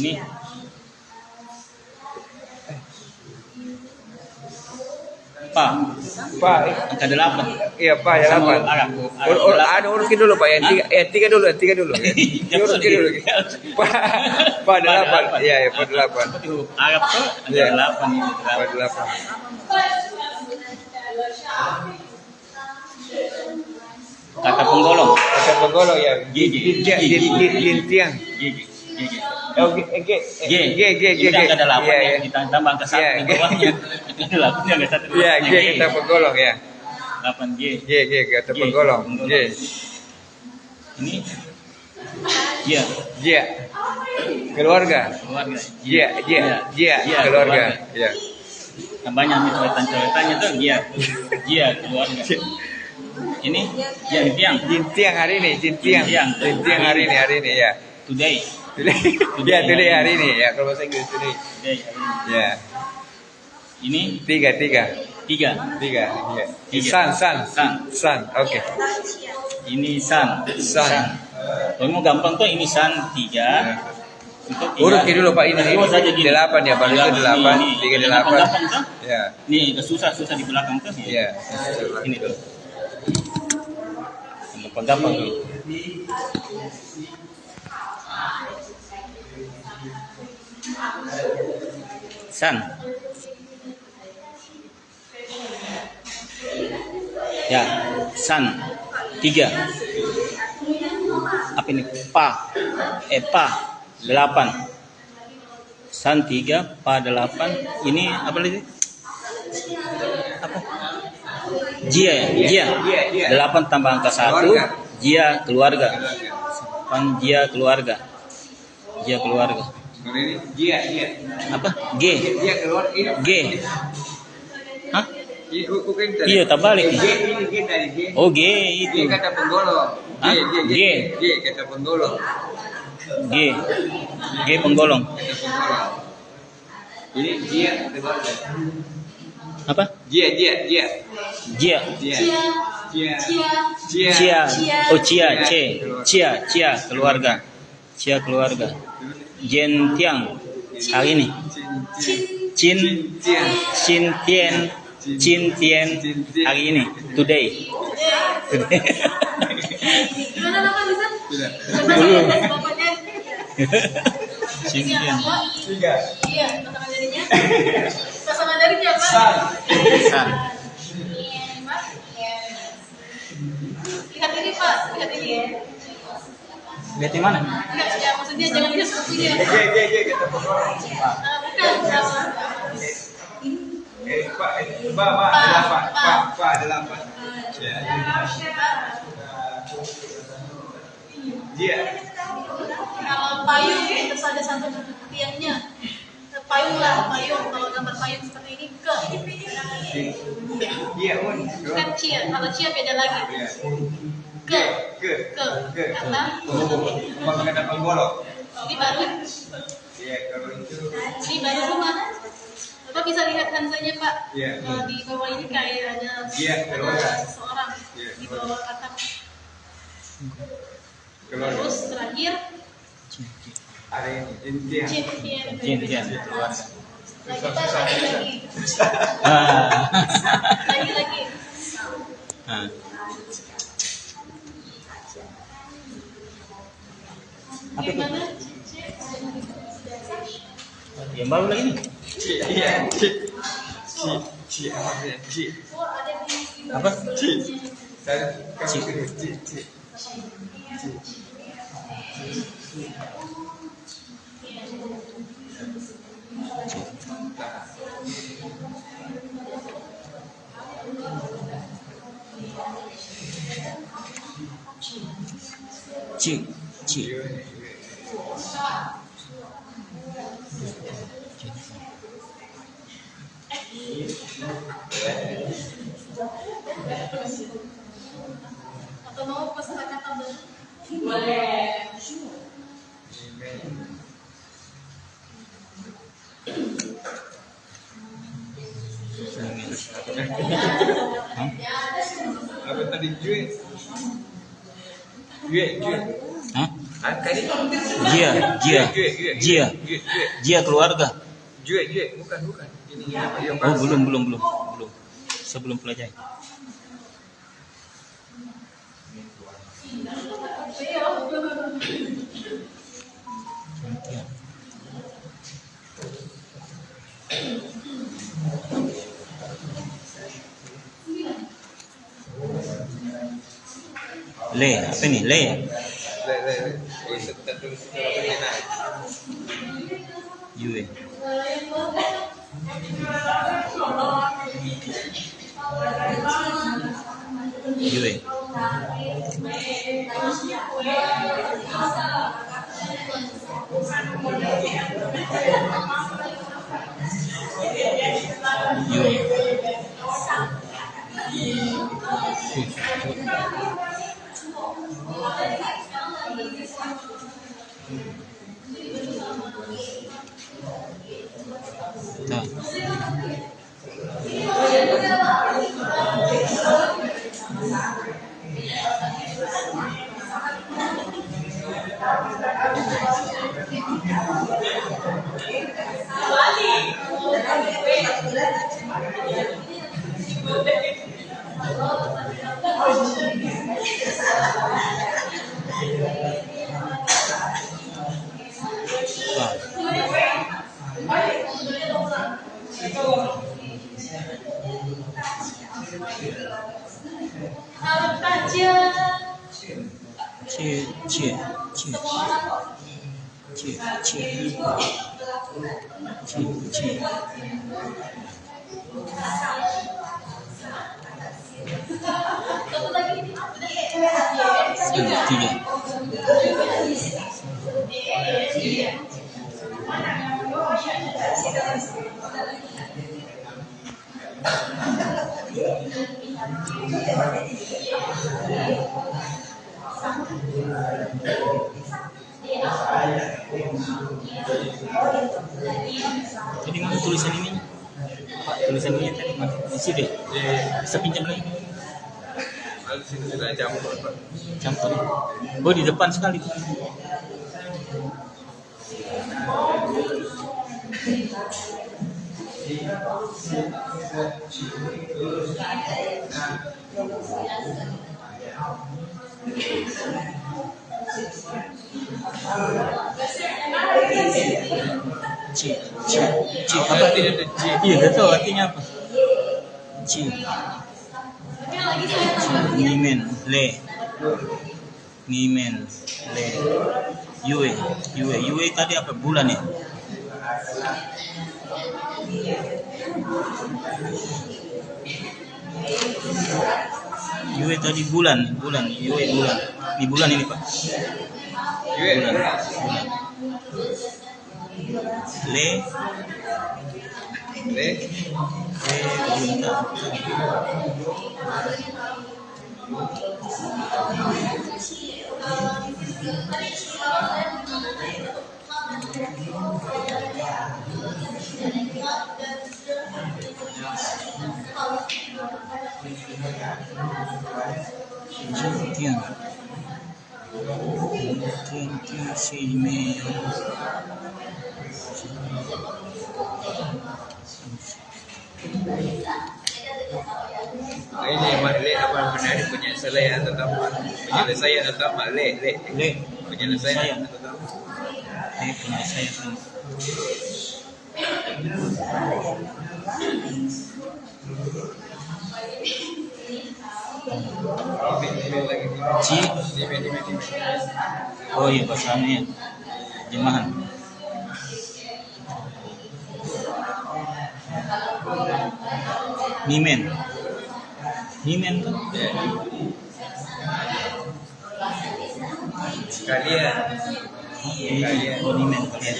Ini pa Pak, angka 8. iya Pak ya Sama 8. Arab. Urutin dulu Pak, yang tiga dulu. Urutin dulu. Pak 8. Iya, Pak 8. Seperti huruf Arab tuh angka Iya. 8 itu. Pak 8. Kata penggolong. Kata penggolong ya. Jintiang. G. Oh, G. Ini angka 8 Iya, ya. iya. Ditambah angka 1 di Iya, bawahnya. Angka 8 nya angka 1. Iya, G kata penggolong ya. 8G. G kata penggolong. G. Ini Iya, J. Keluarga. keluarga. J. Keluarga. Ya. Tambahnya ambil coretan-coretannya tuh dia keluarga. Ini tiang Jintiang hari ini, Jintiang hari ini ya. today Ya, today hari ini ya, kalau bahasa Inggris today. today hari ini. Ya. Ini Tiga. 3. Ya. Tiga. Sun. Oke. Ini sun. Kalau mau gampang tuh ini sun 3. Urut dulu Pak ini. Terus aja gini. 8 ya, baru itu 8, 3 8. Gampang tuh. Ya. Ini susah di belakang tuh. Ya. Ini tuh. Gampang dulu. Sun. Ya, sun 3. Apa ini? Pa 8. Sun 3, pa 8. Ini apa lagi? Apa? Jia. 8 tambah angka 1. Jia keluarga. Jia keluarga. Kalau ini dia. Apa? G. Dia keluar ini. G. Hah? Bukan tadi. Iya, tak balik. G tadi G. Oh, G G itu. kata penggolong. Hah? G. G kata penggolong. G penggolong. Kata penggolong. Ini dia keluarga. Apa? Dia. Jia. Cia. Oh, Cia. Keluarga. Cia keluarga. Jintiang hari ini. Cintian hari ini. Today. Gimana nama bisa? Belum. Bapaknya. Cintian. Iya, pasangan jadinya. Pasangan jadinya apa? San. Lihat ini Pak, lihat ini ya. Lihat di mana? Enggak, ya maksudnya jangan lihat sepertinya. G kata penggolong. Bukan, sama. Pak 8. Ya. Dia. Kalau payung terus ada satu tiangnya. Payung. Kalau gambar payung seperti ini ke. Dia Bukan cia. Kalau cia beda lagi. Ke. Karena Kata penggolong. ini baru. Iya, kalau itu. Ini baru rumah. Bapak bisa lihat Hansanya Pak. Iya. Di bawah ini kayak ada Iya, keluarga. seseorang Iya, di bawah atap. Keluarga. Terus terakhir Hari ini Jintian keluarga. lagi. Ah. Lagi. Ah. Gimana? Yang baru lagi nih. Oh, ada di Apa? Saya kasih dulu. C. atau mau pesan kata baru? Hah? Ada Jue. Jue. Hah? Kali Jia keluarga. Jue, bukan. Ini yang Oh, belum. Sebelum pelajari. Le, apa ini? Le. Yue. Yue. Yue. Nah. Tadi mana tulisan ini? Pak, tulisan ini tadi mana? Di sini. Bisa pinjam lagi? Lalu sini sudah campur. Campur. Oh, di depan sekali. C apa artinya? Iya, nggak tahu artinya apa. C. Nimen le. Yue tadi apa? Bulan ya? Yue tadi bulan. Yue bulan. Ini bulan ini, Pak. Yue Bulan. Le belum tahu. Tian si me. Ini Makle apa menarik penyelesaian atau penyelesaian atau Makle penyelesaian atau Penyelesaian. Ci. Oh iya, bahasanya jemahan. Nimen kan? Sekalian. Oh, nimen kalian.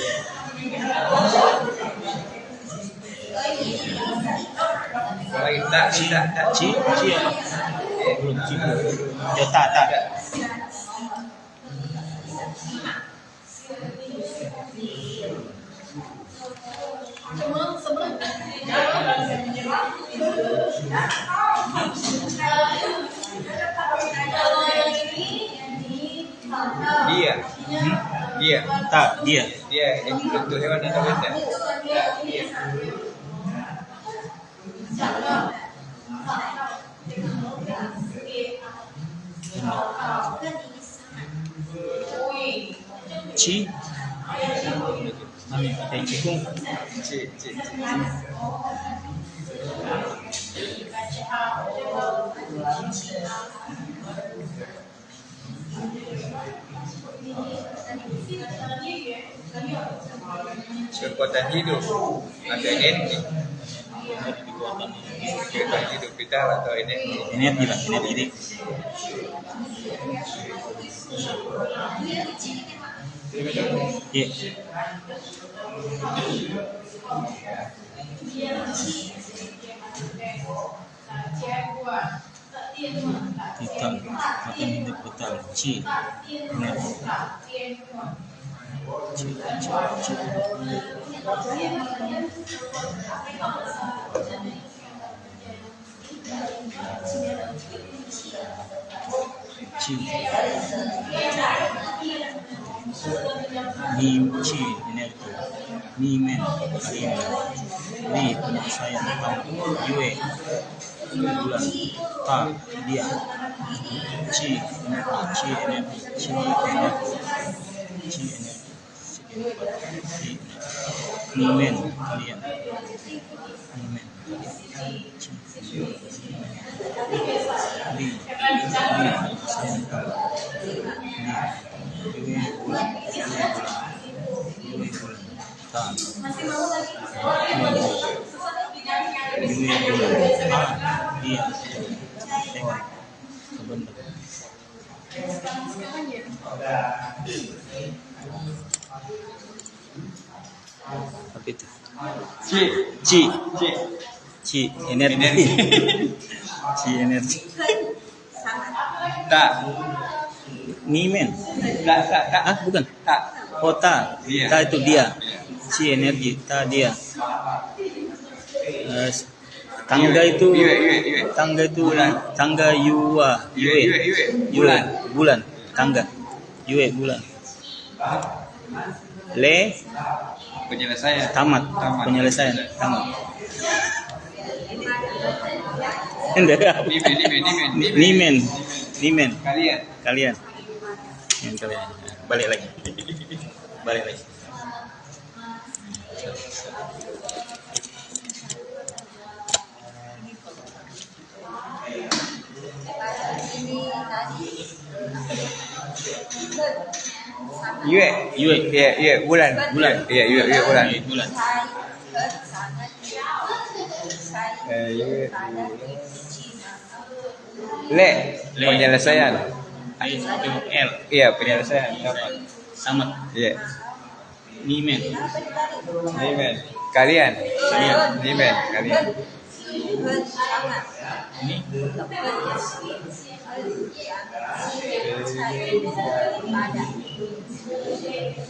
Kalau tak. Ci apa? Belum ci. Ya tak. Sebelum Dia. Tak, dia. Dia untuk hewan atau benda? Ci. Cikung. Cik. Kekuatan hidup atau energi. Kekuatan hidup vital atau energi. Energi lah, energi. Iya. Vital, akan hidup vital. Ci. Ci energi. Ni men kalian. Li saya Yue bulan ta dia ci energi ni men kalian ni men li saya ta dia hewan kebentuk apa itu ci energi ci energi Tak. ni men Tak. bukan Tak. oh ta Dia. ta itu dia ci energi ta dia. Tangga itu Yue. tangga Yue bulan tangga Yue bulan. Le Penyelesaian. tamat penyelesaian tamat. Nimen kalian balik lagi. Yue Bulan. Iya, Yue bulan. bulan. Le penyelesaian. L Iya, penyelesaian. tamat. Iya. Nimen Kalian. kalian Nimen kalian. ini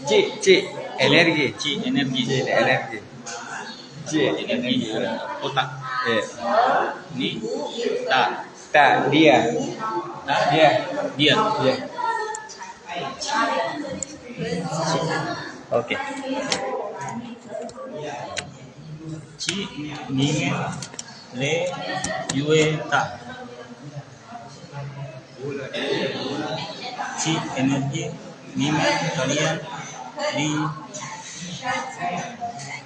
Ci energi. ci energi energi otak. Iya. Ini ta Dia. Oke. Ci nimen le yue ta. Ci energi nimen kalian di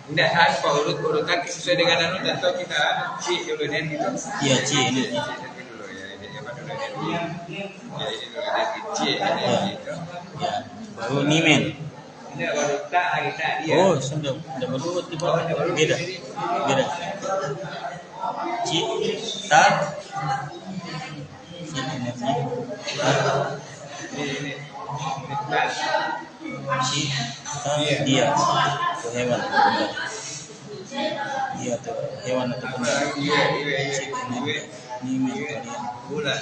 Tidak apa urutan sesuai dengan anu atau kita ci dulu energi itu. iya ci energi. Dulu ya, ini apa dulu energi. Ya ini dulu energi ci energi itu. Ya, baru nimen. Ini baru tak kita dia. Oh, sudah baru tiba beda. Ci ta ci energi. Ini Ci ta dia atau hewan. Dia atau hewan atau benda. Ci energi. Nimen kalian. bulan.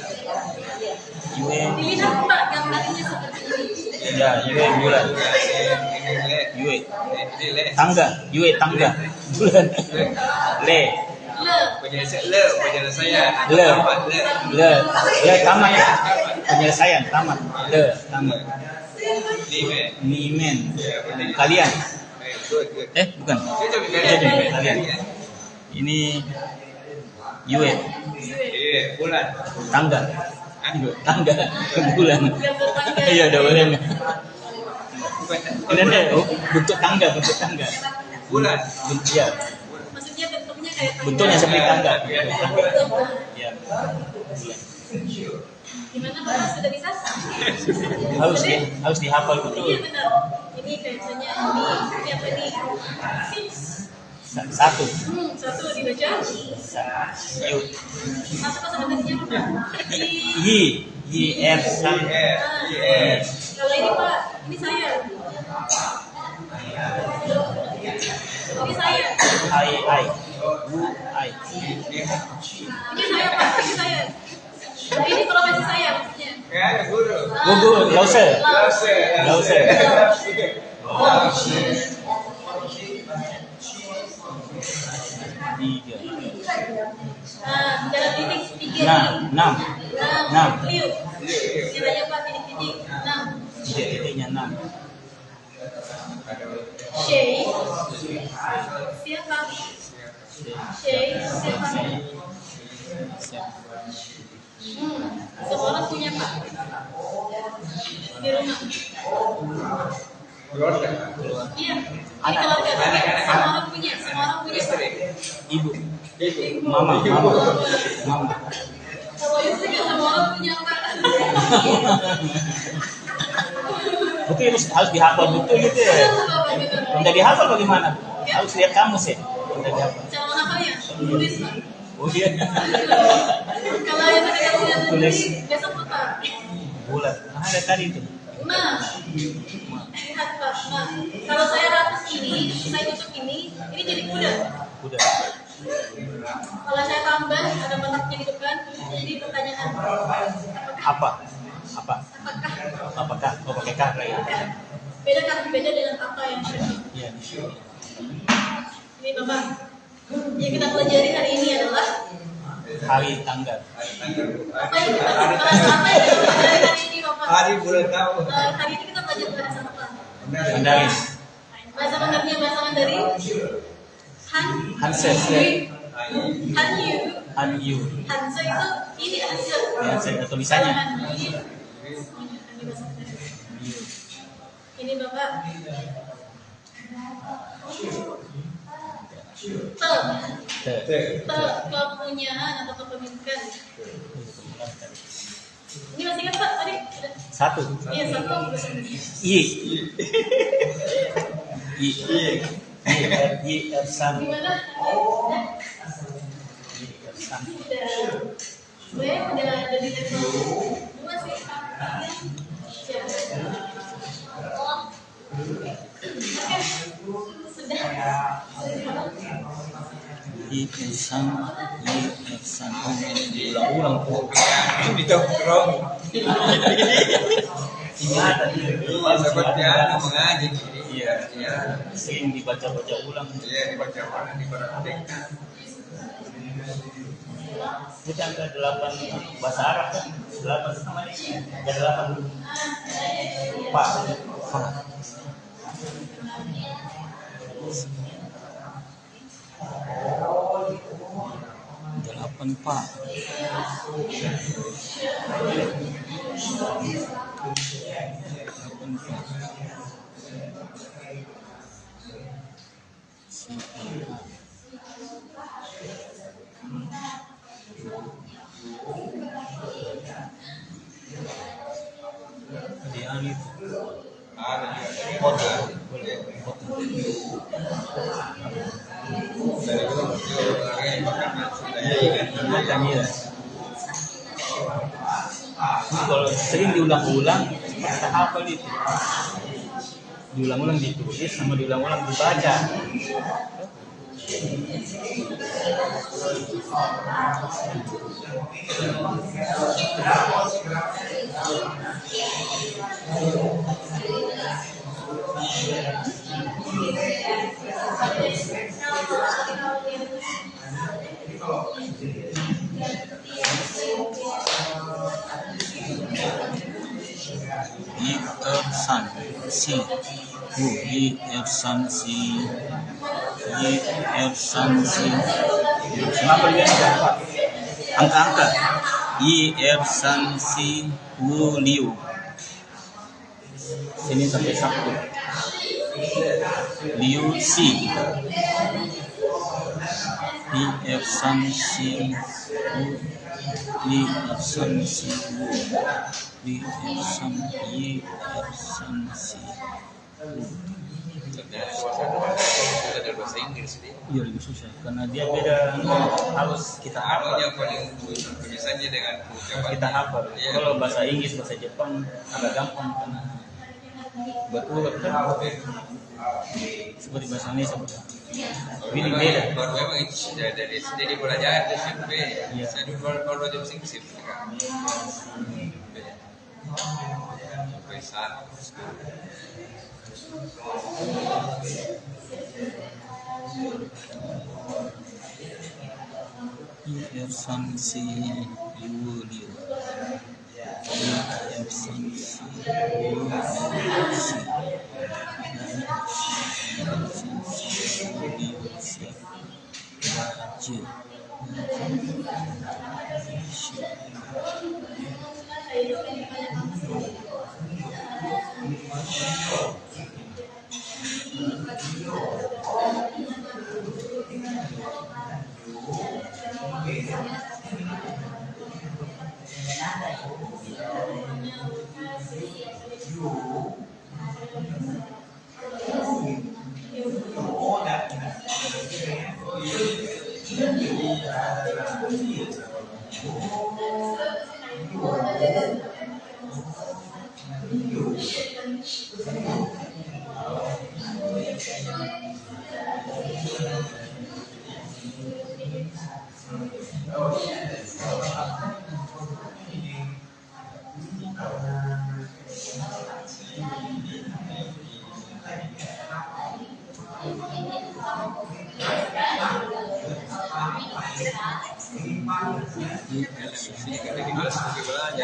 Yue Dilihat Pak gambarnya seperti ini. ya Yue bulan. Yue tangga bulan. Le Penyelesaian. Le. Tamat, le tamat ya penyelesaian tamat le tamat Nimen. Kalian. Bukan. Kalian. Ini Yue. Bulan. Tangga. Bulan. Iya, ada bulan. Ini ada bentuk tangga. Bulan. Iya. Maksudnya bentuknya kayak tangga. Bentuknya seperti tangga. Iya. Gimana Bapak sudah bisa? Harus dihafal betul. Iya benar. Ini kayak misalnya ini apa nih? Satu. Satu dibaca. Yu. Satu pas sama tadinya apa? Yi San. Kalau ini Pak, ini saya. Ini saya. Ai. Ini saya Pak, ini saya. Ini profesi saya maksudnya. Gugur, Lause. Tiga. Dalam titik tiga. Enam. Liu. Kiranya Pak titik 6. Titiknya 6. Shay. Siapa? Shay. Siapa? Semua orang punya Pak di rumah. Iya. Ini keluarga. Semua orang punya. Ibu. Mama. Kalau itu juga semua orang punya Pak. Betul, harus dihafal betul gitu ya. Tidak dihafal bagaimana? Harus lihat kamus ya. Tidak dihafal. Cara menghafalnya tulis Pak. Oh iya. Kalau yang saya tidak Tulis. besok putar. Bulan. Ada tadi itu. Nah, lihat Pak. Nah, kalau saya hapus ini, saya tutup ini jadi kuda. Kalau saya tambah ada bentuknya di depan, jadi pertanyaan. Apakah? Oh, pakai K lagi. Beda dengan apa yang ada. Iya. Ini Bapak. Yang kita pelajari hari ini adalah Hari tanggal. apa yang kita pelajari hari ini Bapak? Hari bulan tahun. Hari ini kita belajar bahasa apa? Mandarin. Bahasa Mandarin. Hanse. Hanyu. Hanse itu ini Hanse. Hanse tulisannya. Ini Bapak. Kepunyaan atau kepemilikan. Ini masih ingat Pak tadi? Satu. Iya, satu. Yi Ersan. Gimana? Saya udah ada di level 2 sih. Yi Ersan. Diulang-ulang tuh. Ini tongkrong. Seperti ada mengaji. Iya. Sering dibaca-baca ulang. Iya, dibaca ulang, diperhatikan. Itu angka 8 bahasa Arab kan? 8 sama ini. Ada 8. Pak. 8 Pak. Kalau sering diulang-ulang, kita hafal itu. Diulang-ulang ditulis sama diulang-ulang dibaca. san si I san si kenapa dia angka I san si liu sini sampai 1 liu si I san si san si Ada bahasa Inggris dia. Iya lebih susah karena dia beda harus kita hafal. Yang paling tulisannya dengan ucapan Kita hafal. Iya. Kalau bahasa Inggris, bahasa Jepang agak gampang karena betul kan. Seperti bahasa Indonesia. Ini beda. Baru memang itu sudah dari SD di belajar di SMP. Iya. Saya dulu baru jam singkir kan. Sampai saat I san si liu I san si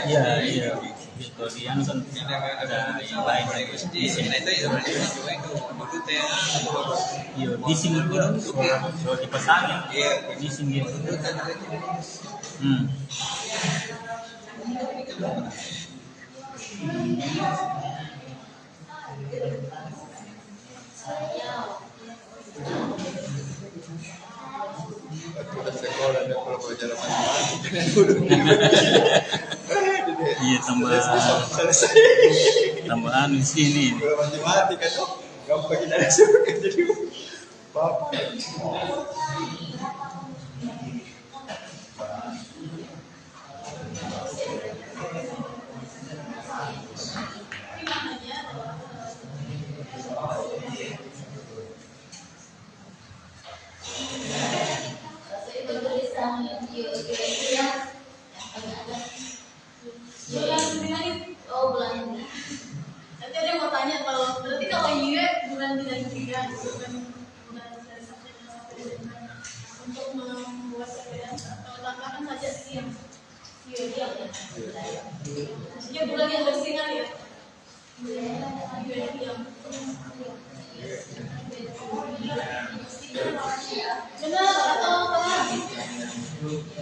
Iya. Kalau di yang kan ada yang lain. Di sini iya, di sini pun soal dipasangin. Di sini. sekolah dan kalau belajar matematika Iya tambahan di sini. kalau matematika tuh gampang kita suruh jadi papa. Nanti ada yang mau tanya kalau berarti kalau IE bulan dari 3 bulan dari Sabtu sampai Desember untuk membuat perbedaan atau tambahkan saja SIM dia maksudnya bulan yang bersinar ya benar atau tengah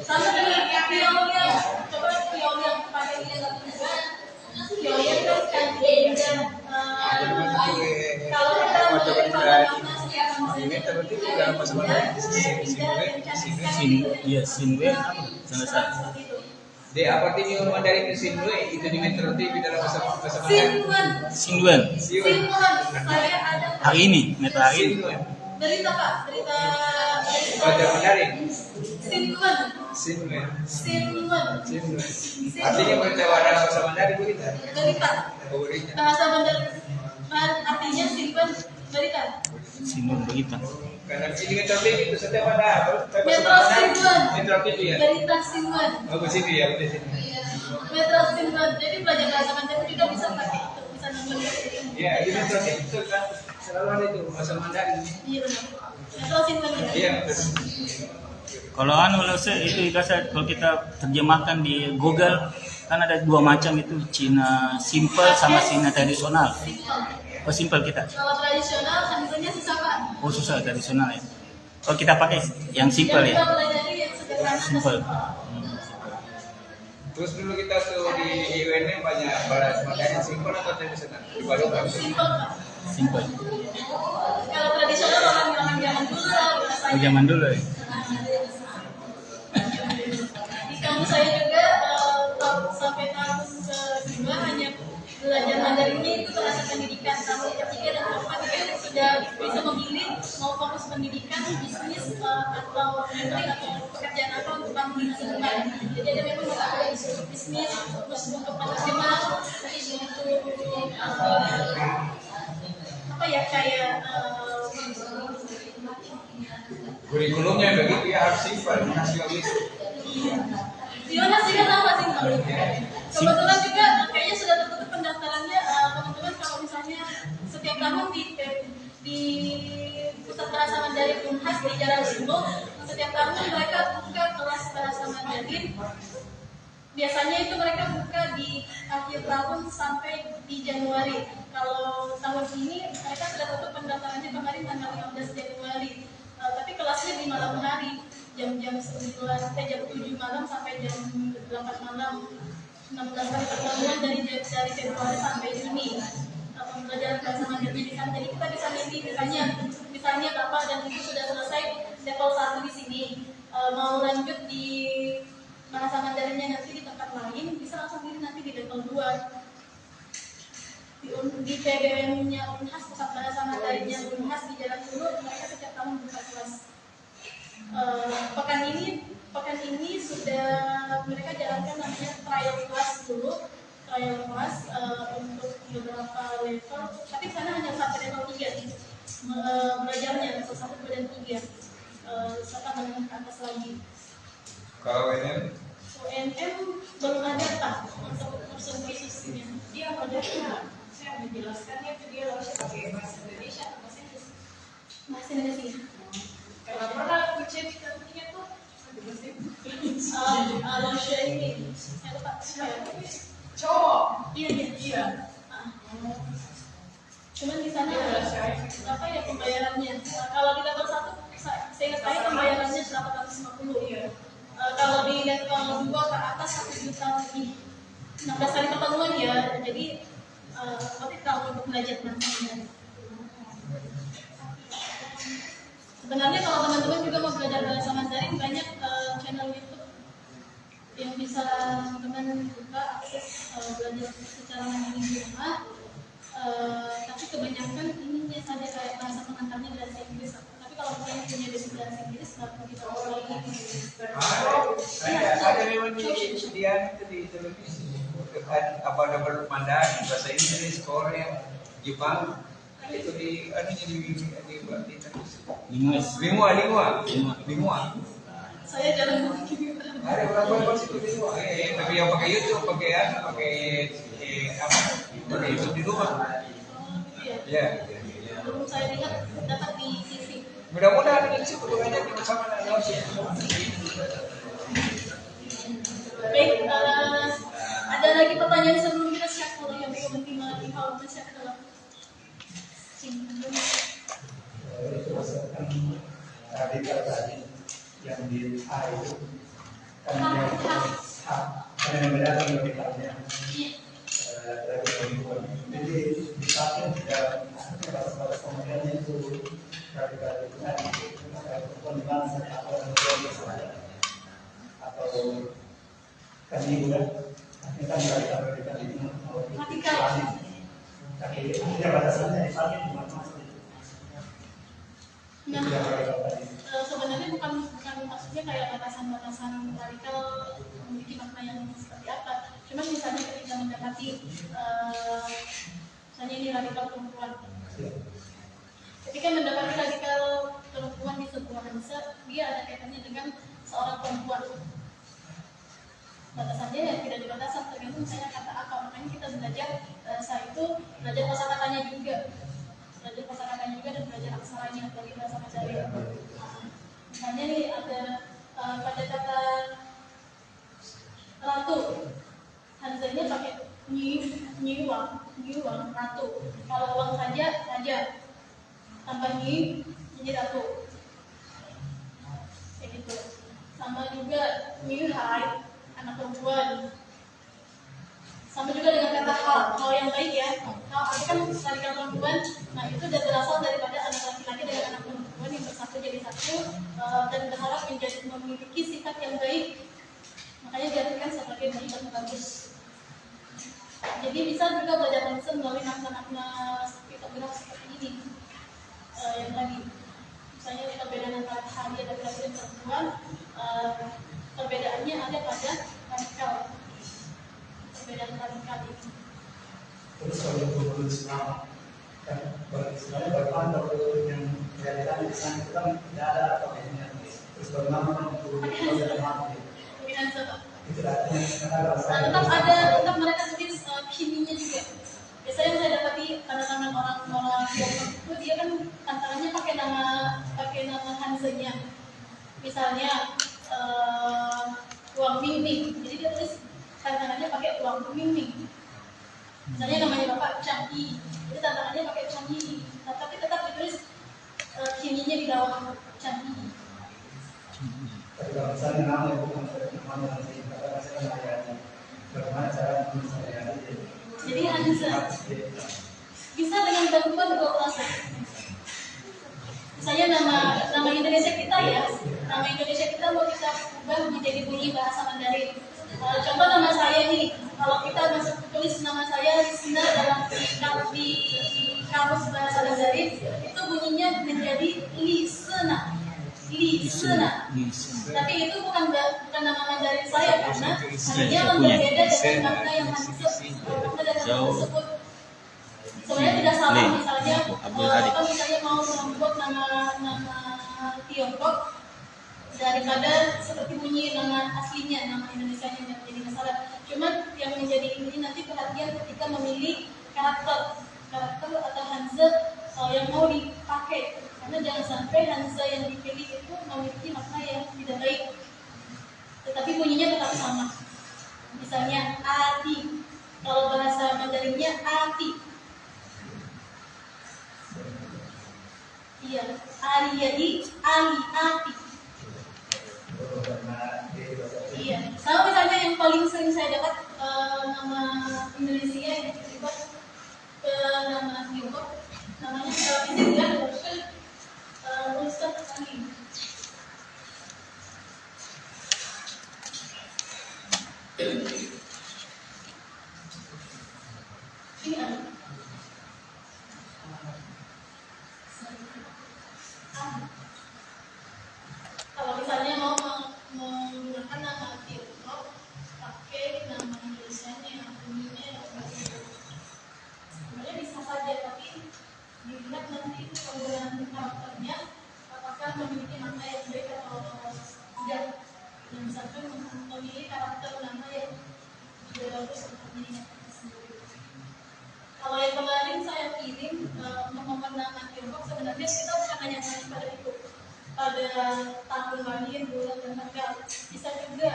sama dengan pion yang coba pion yang pakai ini nggak bisa pion kan kan kalau kita Ini terberti dalam masalah Sinwe selesai. Dek, apa artinya orang Mandarin itu Sinwe? Itu di Metro TV dalam bahasa Sinwan Mandarin. Sinwen saya ada hari ini meta hari ini. berita Pak berita Bahasa Mandarin. Sinwan Sinwe. Sinwan Sinwe. Artinya berita dalam bahasa Mandarin berita. berita Oh, berita. bahasa Mandarin artinya Sinwan berita Sinwen berita. Karena di sini Metro TV itu setiap ada Metro Sinwan Metro TV ya. berita Sinwan Oh, di sini ya, di sini. Metro Sinwan jadi belajar bahasa Mandarin juga bisa pakai untuk bisa nonton Ya, di Metro TV itu kan selalu ada itu bahasa Mandarin. iya benar Metro Sinwan ya Iya. Kalau itu kalau kita terjemahkan di Google Kan ada dua macam itu, Cina simple sama Cina tradisional. Oh simple kita. Kalau tradisional Hanzanya susah Pak. Oh susah tradisional ya. Oh kita pakai yang simple Yang ya. kita pelajari yang sederhana. Simple. Terus dulu kita tuh di UN banyak bahas materi simpel atau tradisional. Dibalukan. Simple Pak. Simple. Kalau tradisional orang zaman dulu lah Oh biasanya. zaman dulu ya. Di kampus saya juga sampai tahun kedua hanya belajar Mandarinnya itu bahasa pendidikan. Tahun ketiga dan keempat itu sudah bisa memilih mau fokus pendidikan, bisnis atau mentoring atau pekerjaan apa untuk bank di lingkungan. Jadi ada memang beberapa untuk bisnis, terus untuk manajemen, terus untuk apa ya kayak Kurikulumnya begitu ya, harus simpel, nasionalis. Sionas juga sama sih Bang. Kebetulan juga kayaknya sudah tertutup pendaftarannya teman-teman kalau misalnya setiap tahun di pusat bahasa Mandarin Unhas di Jalan Sulu setiap tahun mereka buka kelas bahasa Mandarin. Biasanya itu mereka buka di akhir tahun sampai di Januari. Kalau tahun ini mereka sudah tutup pendaftarannya kemarin tanggal 15 Januari. Tapi kelasnya di malam hari, jam-jam 9, jam 7 malam sampai jam 8 malam. 16 hari pertemuan dari Februari sampai Juni. Pembelajaran bahasa Mandarin di sana. Jadi kita bisa milih misalnya Bapak dan Ibu sudah selesai level 1 di sini. Mau lanjut di bahasa Mandarinnya nanti di tempat lain, bisa langsung pilih nanti di level 2. Di PBM-nya Unhas, pusat bahasa Mandarinnya Unhas di Jalan Sulu, mereka setiap tahun buka kelas. Pekan ini sudah mereka jalankan namanya trial class dulu, trial class untuk beberapa level, tapi sana hanya sampai level 3 belajarnya level 1, 2, dan 3 serta menengah ke atas lagi. Kalau UNM? UNM belum ada Pak untuk kursus khususnya. Dia modelnya saya menjelaskannya itu dia harus pakai bahasa Indonesia atau bahasa Inggris. Bahasa Indonesia. Kalau pernah aku cek di kantornya tuh bahasa Inggris. Alosha ini, saya lupa siapa. Cowok. Iya. Cuman di sana apa ya pembayarannya? Kalau di level 1 saya ingat saya pembayarannya 850. Kalau di level 2 ke atas 1 juta lebih. 16 kali pertemuan ya. Jadi tapi kalau untuk belajar nantinya. Sebenarnya kalau teman-teman juga mau belajar bahasa Mandarin banyak channel YouTube yang bisa teman-teman buka akses belajar secara mandiri di rumah. Tapi kebanyakan ininya saja kayak bahasa pengantarnya bahasa Inggris. Tapi kalau misalnya punya basic bahasa Inggris, nggak perlu kita Ada memang di dia itu di televisi. Apa ada Mandarin, bahasa Inggris, Korea, Jepang. Itu di televisi. Lingua. saya jarang Ada berapa situ di luar? Tapi yang pakai YouTube, pakai YouTube di rumah. Ya. belum saya lihat dapat di TV. Mudah-mudahan di situ banyak bersama dengan Baik, ada lagi pertanyaan sebelum kita siap kalau yang penting lagi kalau kita siap kalau Itu berdasarkan radikal tadi yang di A itu kan yang membedakan radikalnya dari lingkungan. Jadi di satu dalam batas kemudiannya itu radikal itu tadi perempuan bangsa atau kan ibu kan ini kan radikal itu radikal. tapi dia batasannya di satu di mana Nah, sebenarnya bukan maksudnya kayak batasan-batasan radikal memiliki makna yang seperti apa. Cuman misalnya ketika mendapati misalnya ini radikal perempuan. Ketika mendapati radikal perempuan di sebuah bangsa, dia ada kaitannya dengan seorang perempuan. Batasannya ya tidak ada batasan, tergantung misalnya kata apa. Makanya kita belajar bahasa itu, belajar kosakatanya juga. Belajar kosakatanya juga dan belajar aksaranya dari bahasa Mandarin. Misalnya nih ada pada kata ratu, Hanzanya pakai nyi uang ratu. Kalau uang saja raja, tambah nyi jadi ratu. Kayak gitu. Sama juga nyi hai, anak perempuan. Sama juga dengan kata hal yang baik ya. Hal kan tarikan perempuan, nah itu sudah berasal daripada anak laki-laki dengan anak perempuan yang bersatu jadi satu dan berharap memiliki sifat yang baik. Makanya diartikan sebagai baik atau bagus. Jadi bisa juga belajar Hanse melalui makna-makna piktogram seperti ini. Yang tadi, misalnya perbedaan antara hari dan laki dan perempuan, perbedaannya ada pada radikal. Perbedaan radikal itu. Terus kalau guru Islam, kan sebenarnya bagaimana kalau yang realitas di sana itu kan tidak ada pakaiannya. Terus bagaimana guru yang mati? Itu artinya tetap mereka tulis kiminya juga. Biasanya yang saya dapati tanda-tangan orang-orang Tiongkok itu dia kan tantangannya pakai nama Hanse-nya. Misalnya Wang Mingming, jadi dia tulis tantangannya pakai Wang Mingming. Misalnya namanya Bapak Chang Yi, jadi tantangannya pakai Chang Yi, tapi tetap ditulis kiminya di bawah Chang Yi. kalau misalnya namanya bukan nama nanti kata saya melayani, bagaimana cara melayani? Jadi Hanse bisa dengan bantuan dua bahasa. Misalnya nama Indonesia kita ya, nama Indonesia kita mau kita ubah menjadi bunyi bahasa Mandarin. Contoh nama saya nih, kalau kita masuk tulis nama saya Lisna dalam di kamus bahasa Mandarin, itu bunyinya menjadi Lisna. Tapi itu bukan nama Mandarin saya karena hanya berbeda dengan makna yang Hanse makna dari tersebut. Sebenarnya tidak salah misalnya kita misalnya mau membuat nama Tiongkok daripada seperti bunyi nama aslinya, nama Indonesia yang menjadi masalah. Cuman yang menjadi ini nanti perhatian ketika memilih karakter atau Hanse yang mau dipakai. Karena jangan sampai Hanse yang dipilih itu memiliki makna yang tidak baik, tetapi bunyinya tetap sama. Misalnya ati, kalau bahasa Mandarinnya ati. Iya, ali jadi ali ati. Iya, sama misalnya yang paling sering saya dapat nama Indonesia yang terlibat ke nama Tiongkok, namanya Istilah Ustaz Ali. Ini ada. Kalau misalnya mau menggunakan nama Tiongkok, pakai nama Indonesia-nya yang bunyinya sebenarnya bisa saja, tapi dilihat nanti penggunaan karakternya apakah memiliki makna yang baik atau tidak. Jangan sampai memilih karakter nama yang tidak bagus untuk dirinya sendiri. Kalau yang kemarin saya kirim membuat nama Tiongkok, sebenarnya kita bukan hanya pada itu, pada tahun lahir, bulan dan tanggal. Bisa juga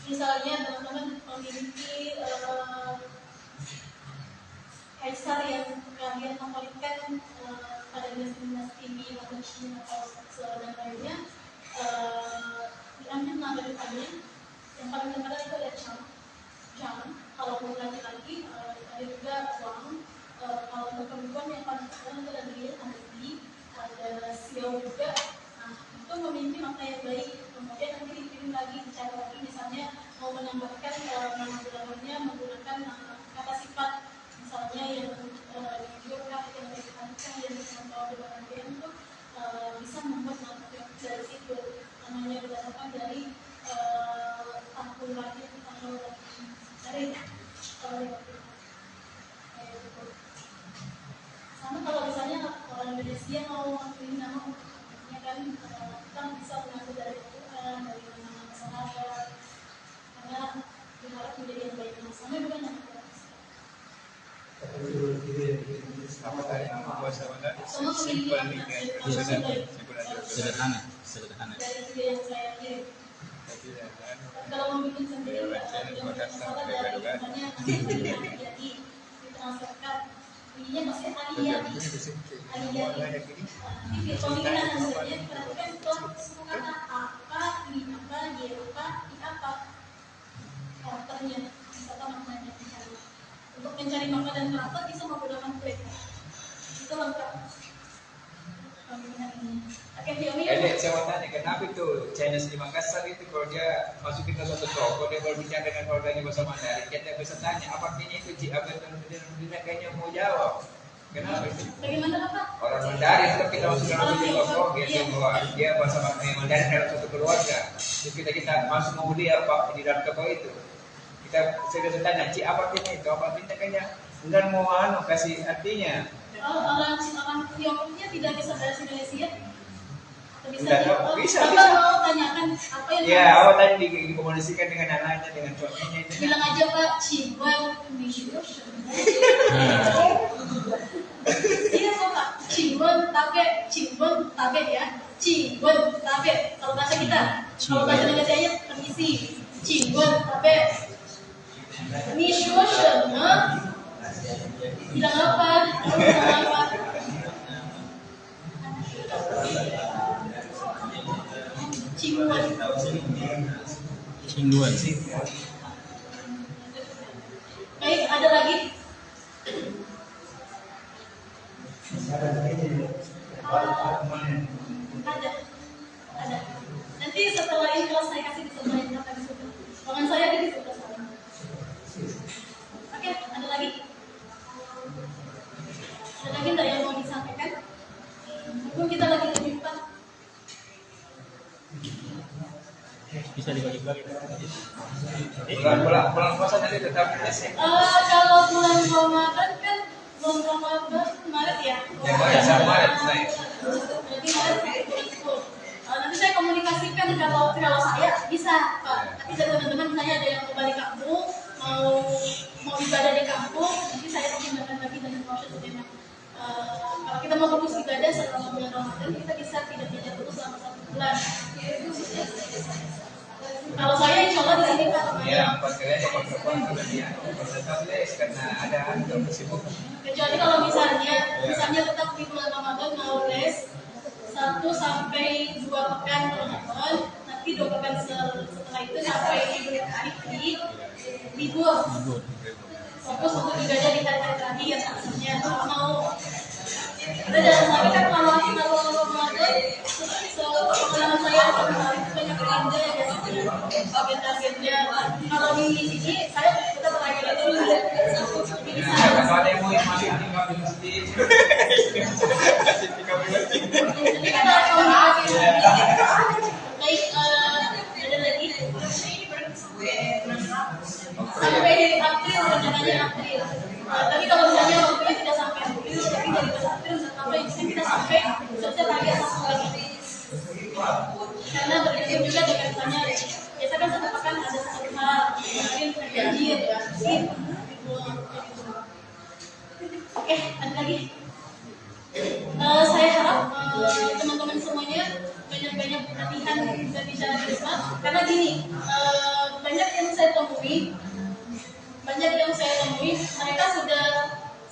misalnya teman-teman memiliki kaisar yang kalian favoritkan pada dinasti ini atau Cina atau dan lainnya, diambil nama depannya. Yang paling terkenal itu ada Chang. Kalau untuk laki-laki ada juga Wang. Kalau untuk perempuan yang paling terkenal itu ada Lin, ada Li, ada Xiao juga. Nah, itu memiliki makna yang baik. Kemudian nanti dikirim lagi, dicari lagi, misalnya mau menambahkan nama belakangnya menggunakan kata sifat. Misalnya yang dijualkan yang dikatakan yang membawa belakangnya itu bisa membuat nama dari situ, namanya berdasarkan dari tahun lahir tanggal dari sama. Kalau misalnya orang Indonesia mau memilih nama, ya kan kita bisa mengambil dari Al-Quran, dari nama sahabat, karena berharap menjadi yang baik. Sama juga nama Apa tadi nama bahasa Mandarin? semua Simple memiliki nih kan. makna Sederhana. dari yang saya kirim. Tapi Kalau mau bikin sendiri, jangan masalah dari misalnya jadi ditransferkan. Ininya masih aliyah. Di pemilihan hasilnya diperhatikan semua kata apa, ini apa, dia apa, i apa. Karakternya, misalkan maknanya dicari. Untuk mencari makna dan karakter bisa menggunakan klik. Itu lengkap. Pemilihan ini. Oke, Saya mau tanya, kenapa itu Chinese di Makassar itu kalau dia masukin ke suatu toko, dia berbicara dengan keluarganya bahasa Mandarin, kita bisa tanya apa artinya itu Ci, apa dia kayaknya mau jawab. Kenapa itu? Bagaimana Bapak? Orang Mandarin kalau kita masuk dalam suatu toko, dia bahwa dia bahasa Mandarin dalam suatu keluarga. Terus kita masuk mau dia apa di dalam toko itu. Saya bisa tanya, Ci, apa artinya itu? Apa artinya kayaknya enggak mau kasih artinya. Orang Tiongkoknya tidak bisa bahasa Indonesia. Bisa. Bapak mau tanyakan apa yang Ya, awal tadi dikomunikasikan dengan anaknya, dengan suaminya itu. bilang aja Pak, Ciwan Mishu. Iya Bapak, Ciwan tabe ya. Ciwan tabe. Kalau bahasa kita, kalau bahasa Indonesia nya permisi. Ciwan tabe. Mishu bilang apa? Bilang apa? Cingguan. Baik, ada lagi? Ada. Nanti setelah ini kalau saya kasih disampaikan apa di situ. Tangan saya di situ. Oke, ada lagi? Ada lagi nggak yang mau disampaikan? Mungkin kita lagi lebih cepat. Bisa dibagi-bagi. Bulan puasa nanti tetap sih. Kalau bulan Ramadan kan bulan Ramadan Maret ya. Ya, Maret, Maret. Berarti Maret bulan 10. Nanti saya komunikasikan kalau saya bisa Pak. Nanti dari teman-teman misalnya ada yang kembali kampung mau ibadah di kampung, nanti saya pertimbangkan lagi dengan proses bagaimana. Kalau kita mau fokus ibadah selama bulan Ramadan, kita bisa tidak banyak terus selama 1 bulan. Kalau saya insya Allah di sini Pak. Ya, kalian dapat dia tetap les karena ada sibuk. Kecuali kalau misalnya tetap di bulan Ramadan mau les 1 sampai 2 pekan Ramadan, nanti 2 pekan setelah itu sampai libur. Fokus untuk ibadah di hari-hari terakhir asalnya. Kalau mau kita jangan sampai kan kalau Ramadan pengalaman saya banyak belanja ya targetnya. Kalau di sini saya tetap targetnya dulu ya. Kalau ada yang mau masuk tinggal di masjid. Jadi kita komunikasi. Baik, ada lagi. Sampai April rencananya April. Tapi kalau misalnya waktunya tidak sampai April, tapi dari April sampai kita sampai selesai target 1 lagi. Karena bergantung juga dengan misalnya biasa kan 1 pekan ada 1 hal, mungkin banjir ya, Oke, ada lagi. Saya harap teman-teman semuanya banyak-banyak latihan berbicara di rumah. Karena gini, banyak yang saya temui, mereka sudah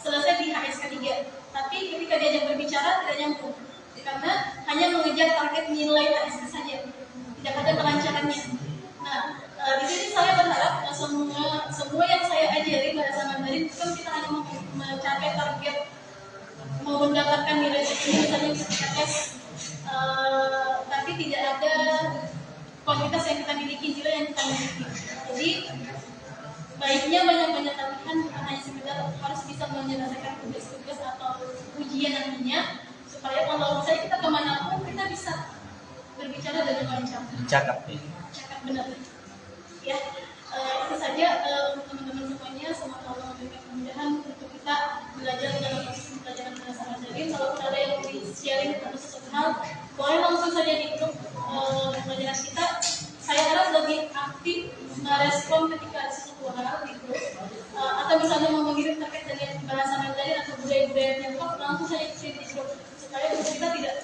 selesai di HSK 3, tapi ketika diajak berbicara tidak nyambung, karena hanya mengejar target nilai HSK saja, tidak ada kelancarannya. Nah, di sini saya berharap semua yang saya ajari bahasa Mandarin kan kita hanya mencapai target mau mendapatkan nilai tertinggi misalnya ketika tes, tapi tidak ada kualitas yang kita miliki, nilai yang kita miliki. Jadi baiknya banyak-banyak latihan, bukan hanya sekedar harus bisa menyelesaikan tugas-tugas atau ujian nantinya, supaya kalau misalnya kita kemanapun kita bisa berbicara dengan lancar. Cakap Benar. Ya, itu saja untuk teman-teman semuanya. Semoga Allah memberikan kemudahan untuk kita belajar dalam proses pembelajaran bahasa Mandarin. Kalau ada yang mau sharing atau sesuatu hal, boleh langsung saja di grup pembelajaran kita. Saya harap lebih aktif merespon ketika ada sesuatu hal di grup, atau misalnya mau mengirim terkait dengan bahasa Mandarin atau budaya-budaya Tiongkok, langsung saja kirim di grup supaya kita tidak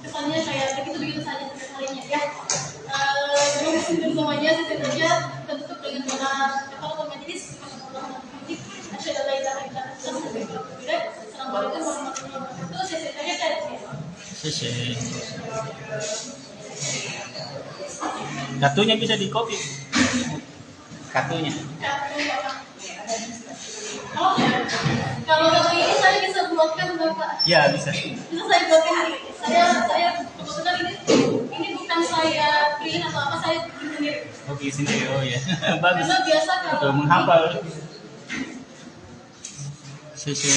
kesannya kayak begitu saja setiap harinya ya. Terima kasih biasa saja tertutup dengan benar. Kalau ke majelis asyhadu an la ilaha illallah wa asyhadu anna muhammadan rasulullah. Assalamualaikum warahmatullahi wabarakatuh. Saya. Kartunya bisa di copy. Kartunya. Oh, kalau ini saya bisa buatkan Bapak. Ya bisa. Bisa saya buatkan. Saya kebetulan ini bukan saya print atau apa, saya bikin sendiri. Oke, sendiri. Oh ya. Bagus. Karena biasa kalau Untuk menghafal. Sesi.